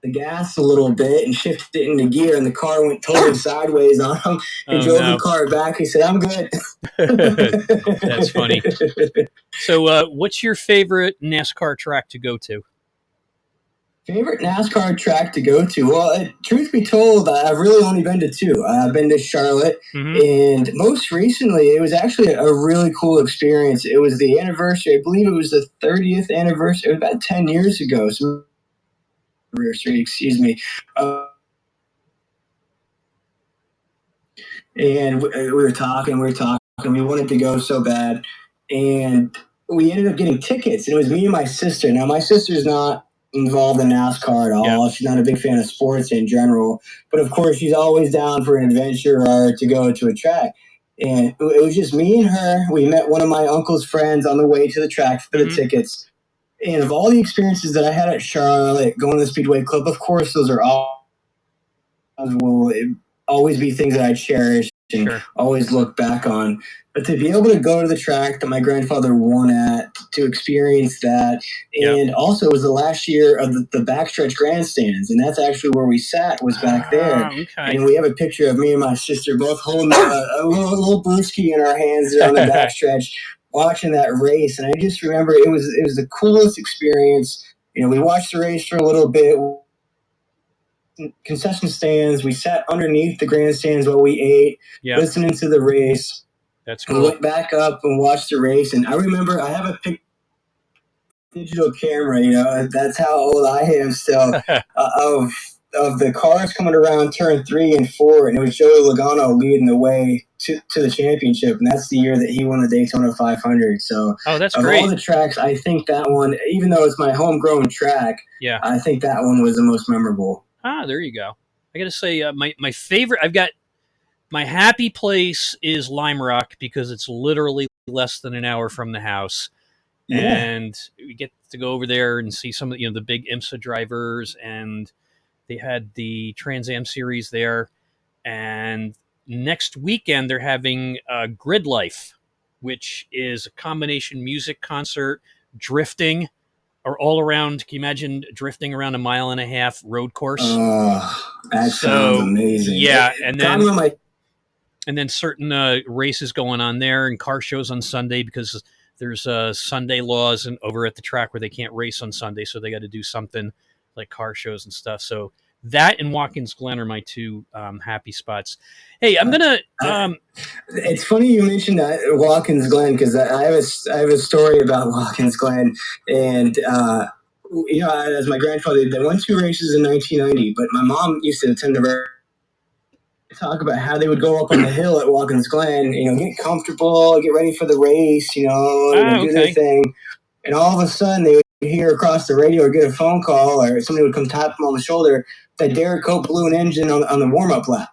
the gas a little bit and shifted it into gear, and the car went totally sideways on him. He drove the car back. He said, "I'm good." That's funny. So, what's your favorite NASCAR track to go to? Favorite NASCAR track to go to? Well, truth be told, I've really only been to two. I've been to Charlotte, and most recently, it was actually a really cool experience. It was the anniversary. I believe it was the 30th anniversary. It was about 10 years ago. So, excuse me. And we were talking. We wanted to go so bad, and we ended up getting tickets. And it was me and my sister. Now, my sister's not involved in NASCAR at all. She's not a big fan of sports in general, but of course, she's always down for an adventure or to go to a track. And it was just me and her. We met one of my uncle's friends on the way to the track for the tickets. And of all the experiences that I had at Charlotte, going to the Speedway Club, of course, those are all will always be things that I cherish and always look back on. But to be able to go to the track that my grandfather won at, to experience that, and also it was the last year of the backstretch grandstands, and that's actually where we sat, was back there. And we have a picture of me and my sister both holding a little brewski in our hands there on the backstretch, watching that race. And I just remember it was the coolest experience. We watched the race for a little bit. Concession stands. We sat underneath the grandstands while we ate, listening to the race. That's cool. We went back up and watched the race. And I remember I have a digital camera. That's how old I am still. Of the cars coming around turn 3 and 4, and it was Joey Logano leading the way to the championship, and that's the year that he won the Daytona 500. So, that's of great. all the tracks, I think that one, even though it's my homegrown track, I think that one was the most memorable. There you go. I got to say, my favorite, my happy place is Lime Rock because it's literally less than an hour from the house. And we get to go over there and see some of the big IMSA drivers, and they had the Trans Am series there. And next weekend they're having Grid Life, which is a combination music concert, drifting, or all around. Can you imagine drifting around a 1.5 mile road course? Oh, that sounds amazing. Yeah, and then certain races going on there, and car shows on Sunday because there's Sunday laws over at the track where they can't race on Sunday, so they got to do something like car shows and stuff. So that and Watkins Glen are my two happy spots. Hey, I'm gonna. It's funny you mentioned that Watkins Glen, because I have a story about Watkins Glen, and as my grandfather, they won 2 races in 1990, but my mom used to attend the talk about how they would go up on the hill at Watkins Glen, get comfortable, get ready for the race, do their thing. And all of a sudden they would hear across the radio or get a phone call or somebody would come tap them on the shoulder that Derek Cope blew an engine on the warm-up lap.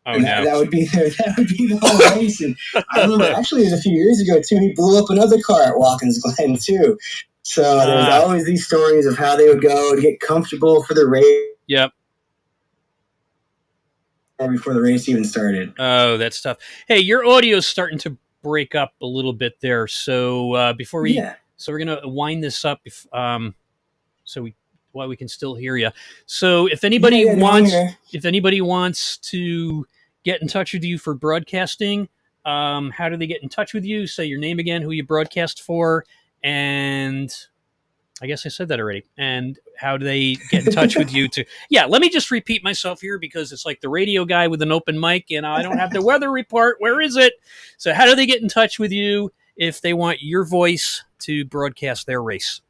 And that would be the whole race. And I remember actually it was a few years ago too, he blew up another car at Watkins Glen too. So there's always these stories of how they would go to get comfortable for the race. Yep. Before the race even started. Oh, that's tough. Hey, your audio's starting to break up a little bit there. So before we, so we're gonna wind this up, while we can still hear you. So if anybody wants to get in touch with you for broadcasting, how do they get in touch with you? Say your name again, who you broadcast for, and I guess I said that already. And how do they get in touch with you to... Yeah, let me just repeat myself here because it's like the radio guy with an open mic and I don't have the weather report. Where is it? So how do they get in touch with you if they want your voice to broadcast their race?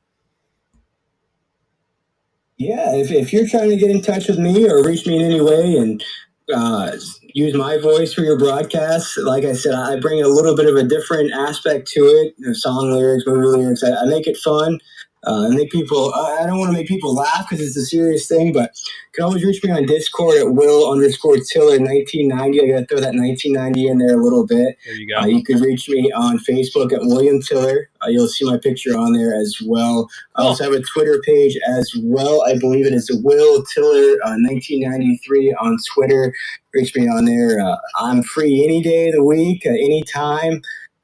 Yeah, if you're trying to get in touch with me or reach me in any way and use my voice for your broadcast, like I said, I bring a little bit of a different aspect to it. Song lyrics, movie lyrics. I make it fun. I don't want to make people laugh because it's a serious thing, but you can always reach me on Discord at Will_Tiller1990. I got to throw that 1990 in there a little bit. There you go. You could reach me on Facebook at William Tiller. You'll see my picture on there as well. I also have a Twitter page as well. I believe it is Will Tiller 1993 on Twitter. Reach me on there. I'm free any day of the week, any time.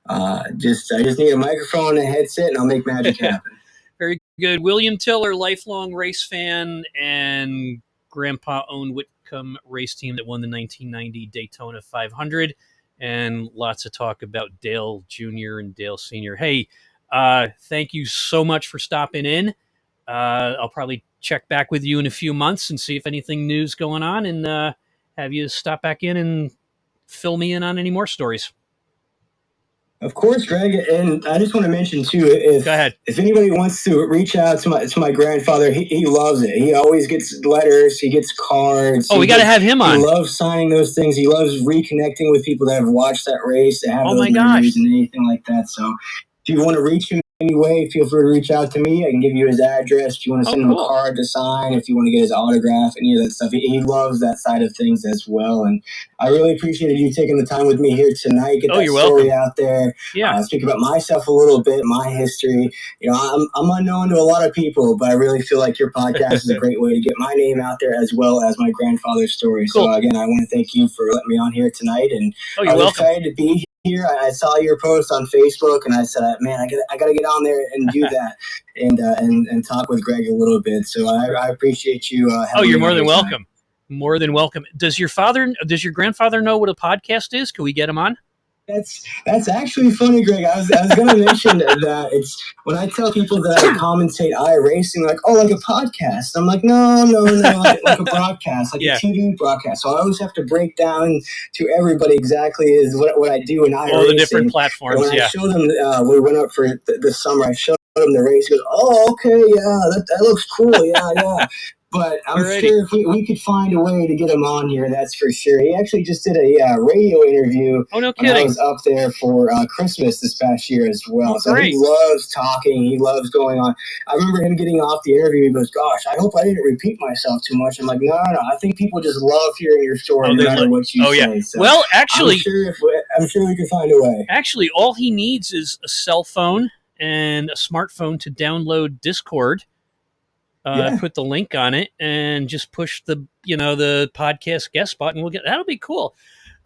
I just need a microphone and a headset, and I'll make magic happen. Very good. William Tiller, lifelong race fan, and grandpa owned Whitcomb race team that won the 1990 Daytona 500. And lots of talk about Dale Jr. and Dale Sr. Hey, thank you so much for stopping in. I'll probably check back with you in a few months and see if anything new's going on, and have you stop back in and fill me in on any more stories. Of course, Greg, and I just want to mention too, Go ahead. If anybody wants to reach out to my grandfather, he loves it. He always gets letters, he gets cards. Oh, we got to have him on. He loves signing those things. He loves reconnecting with people that have watched that race, that have those memories and anything like that. So, if you want to reach him anyway, feel free to reach out to me. I can give you his address. If you want to send him a card to sign, if you want to get his autograph, any of that stuff. He loves that side of things as well. And I really appreciated you taking the time with me here tonight. Get that story out there. Yeah. Speak about myself a little bit, my history. You know, I'm unknown to a lot of people, but I really feel like your podcast is a great way to get my name out there as well as my grandfather's story. Cool. So again, I want to thank you for letting me on here tonight. And I was excited to be here. I saw your post on Facebook, and I said, "Man, I got to get on there and do that, and talk with Greg a little bit." So I appreciate you. You're more than welcome. Tonight. More than welcome. Does your grandfather know what a podcast is? Can we get him on? That's actually funny, Greg. I was going to mention that it's when I tell people that I commentate iRacing, like, oh, like a podcast. I'm like, no, like a broadcast, like a TV broadcast. So I always have to break down to everybody exactly is what I do in iRacing. All the different platforms. And when I showed them, we went up for the summer. I showed them the race. He goes, oh, okay, yeah, that looks cool, yeah. But I'm sure if we could find a way to get him on here, that's for sure. He actually just did a radio interview. Oh, no kidding. When I was up there for Christmas this past year as well. Oh, so he loves talking. He loves going on. I remember him getting off the interview. He goes, gosh, I hope I didn't repeat myself too much. I'm like, no. I think people just love hearing your story no matter what you say. Yeah. So well, actually, I'm sure we can find a way. Actually, all he needs is a cell phone and a smartphone to download Discord. Put the link on it and just push the podcast guest button. That'll be cool.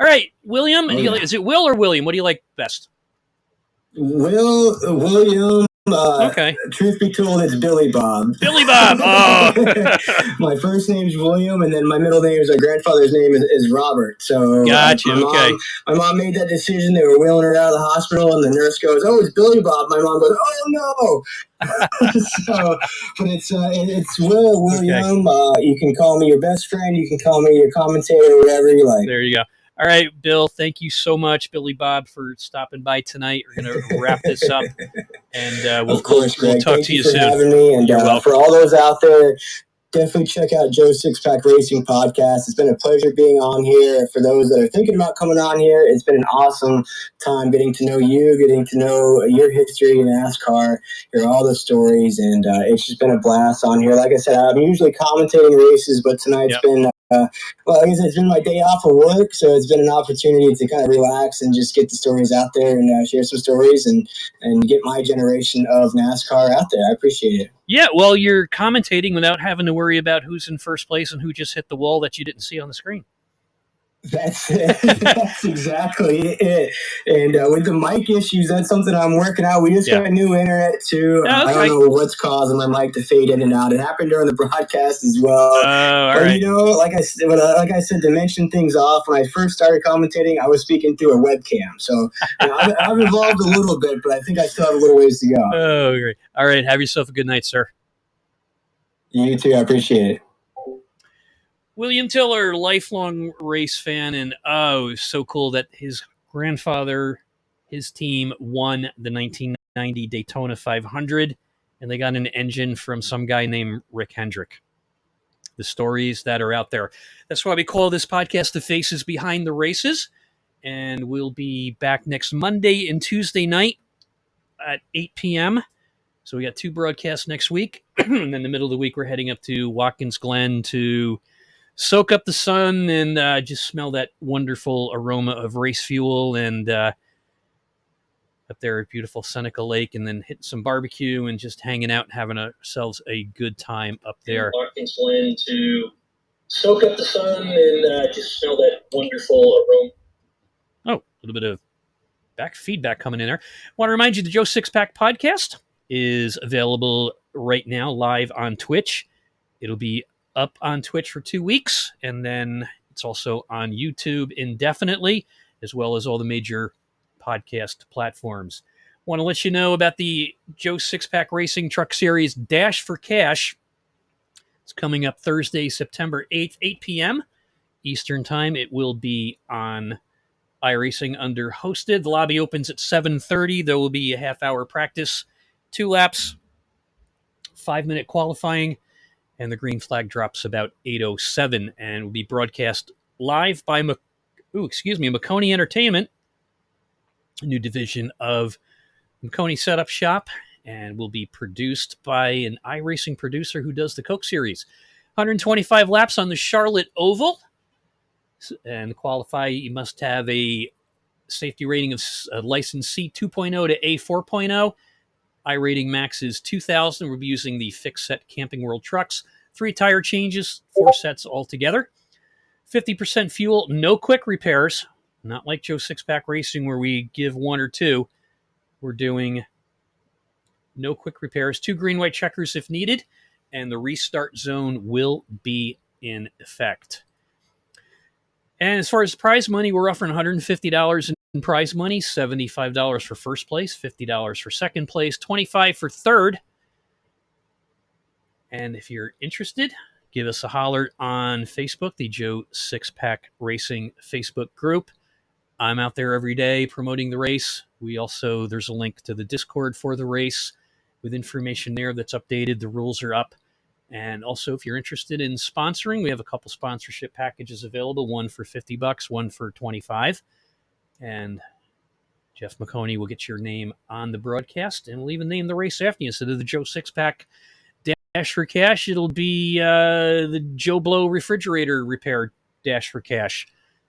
All right, William. Is it Will or William? What do you like best? William. Okay. Truth be told, it's Billy Bob. Billy Bob. Oh. My first name is William, and then my middle name is my grandfather's name is Robert. So gotcha. My mom made that decision. They were wheeling her out of the hospital, and the nurse goes, "Oh, it's Billy Bob." My mom goes, "Oh no." But it's William. Okay. You can call me your best friend. You can call me your commentator, whatever you like. There you go. All right, Bill, thank you so much, Billy Bob, for stopping by tonight. We're going to wrap this up, and we'll talk to you soon. Having me, and you're welcome. For all those out there, definitely check out Joe's Six Pack Racing Podcast. It's been a pleasure being on here. For those that are thinking about coming on here, it's been an awesome time getting to know you, getting to know your history in NASCAR, hear all the stories, and it's just been a blast on here. Like I said, I'm usually commentating races, but tonight's been like I said, it's been my day off of work, so it's been an opportunity to kind of relax and just get the stories out there and share some stories and get my generation of NASCAR out there. I appreciate it. Yeah, well, you're commentating without having to worry about who's in first place and who just hit the wall that you didn't see on the screen. That's it. That's exactly it. And with the mic issues, that's something I'm working out. We just got a new internet too. I don't know what's causing my mic to fade in and out. It happened during the broadcast as well. But you know, like I said, to mention things off, when I first started commentating, I was speaking through a webcam. So I've evolved a little bit, but I think I still have a little ways to go. Oh, great. All right. Have yourself a good night, sir. You too. I appreciate it. William Tiller, lifelong race fan, and so cool that his grandfather, his team, won the 1990 Daytona 500, and they got an engine from some guy named Rick Hendrick. The stories that are out there. That's why we call this podcast The Faces Behind the Races, and we'll be back next Monday and Tuesday night at 8 p.m., So we got 2 broadcasts next week, and then the middle of the week we're heading up to Watkins Glen to soak up the sun and just smell that wonderful aroma of race fuel, and up there at beautiful Seneca Lake, and then hitting some barbecue and just hanging out and having ourselves a good time up there. Watkins Glen to soak up the sun and just smell that wonderful aroma. Oh, a little bit of back feedback coming in there. I want to remind you the Joe Six Pack Podcast is available right now live on Twitch. It'll be up on Twitch for 2 weeks, and then it's also on YouTube indefinitely, as well as all the major podcast platforms. Want to let you know about the Joe Sixpack Racing Truck Series Dash for Cash. It's coming up Thursday, September 8th, 8 p.m. Eastern Time. It will be on iRacing under hosted. The lobby opens at 7:30. There will be a half-hour practice, 2 laps, 5-minute qualifying, and the green flag drops about 8:07 and will be broadcast live by Maconi Entertainment, a new division of Maconi Setup Shop, and will be produced by an iRacing producer who does the Coke Series. 125 laps on the Charlotte Oval, and to qualify, you must have a safety rating of license C 2.0 to A 4.0. iRating max is 2,000. We'll be using the fixed set Camping World trucks. 3 tire changes, 4 sets altogether. 50% fuel, no quick repairs. Not like Joe Sixpack Racing where we give 1 or 2. We're doing no quick repairs, 2 green-white checkers if needed, and the restart zone will be in effect. And as far as prize money, we're offering $150 in prize money, $75 for first place, $50 for second place, $25 for third. And if you're interested, give us a holler on Facebook, the Joe Sixpack Racing Facebook group. I'm out there every day promoting the race. There's a link to the Discord for the race with information there that's updated. The rules are up. And also, if you're interested in sponsoring, we have a couple sponsorship packages available, one for $50, one for $25. And Jeff Maconi will get your name on the broadcast, and we'll even name the race after you. Instead of the Joe Sixpack Dash for Cash, it'll be the Joe Blow Refrigerator Repair Dash for Cash.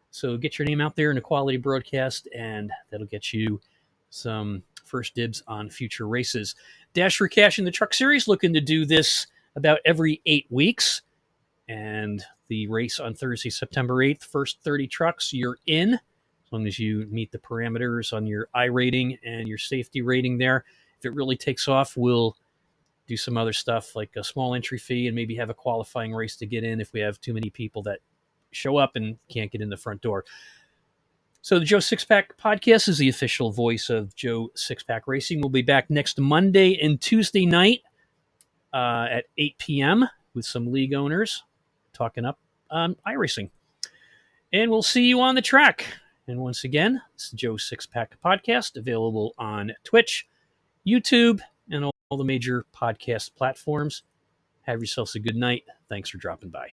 So get your name out there in a quality broadcast, and that'll get you some first dibs on future races. Dash for Cash in the Truck Series, looking to do this about every 8 weeks. And the race on Thursday, September 8th, first 30 trucks, you're in, as long as you meet the parameters on your I rating and your safety rating there. If it really takes off, we'll do some other stuff like a small entry fee and maybe have a qualifying race to get in if we have too many people that show up and can't get in the front door. So the Joe Sixpack Podcast is the official voice of Joe Sixpack Racing. We'll be back next Monday and Tuesday night at 8 p.m. with some league owners talking up iRacing. And we'll see you on the track. And once again, it's the Joe Sixpack Podcast, available on Twitch, YouTube, and all the major podcast platforms. Have yourselves a good night. Thanks for dropping by.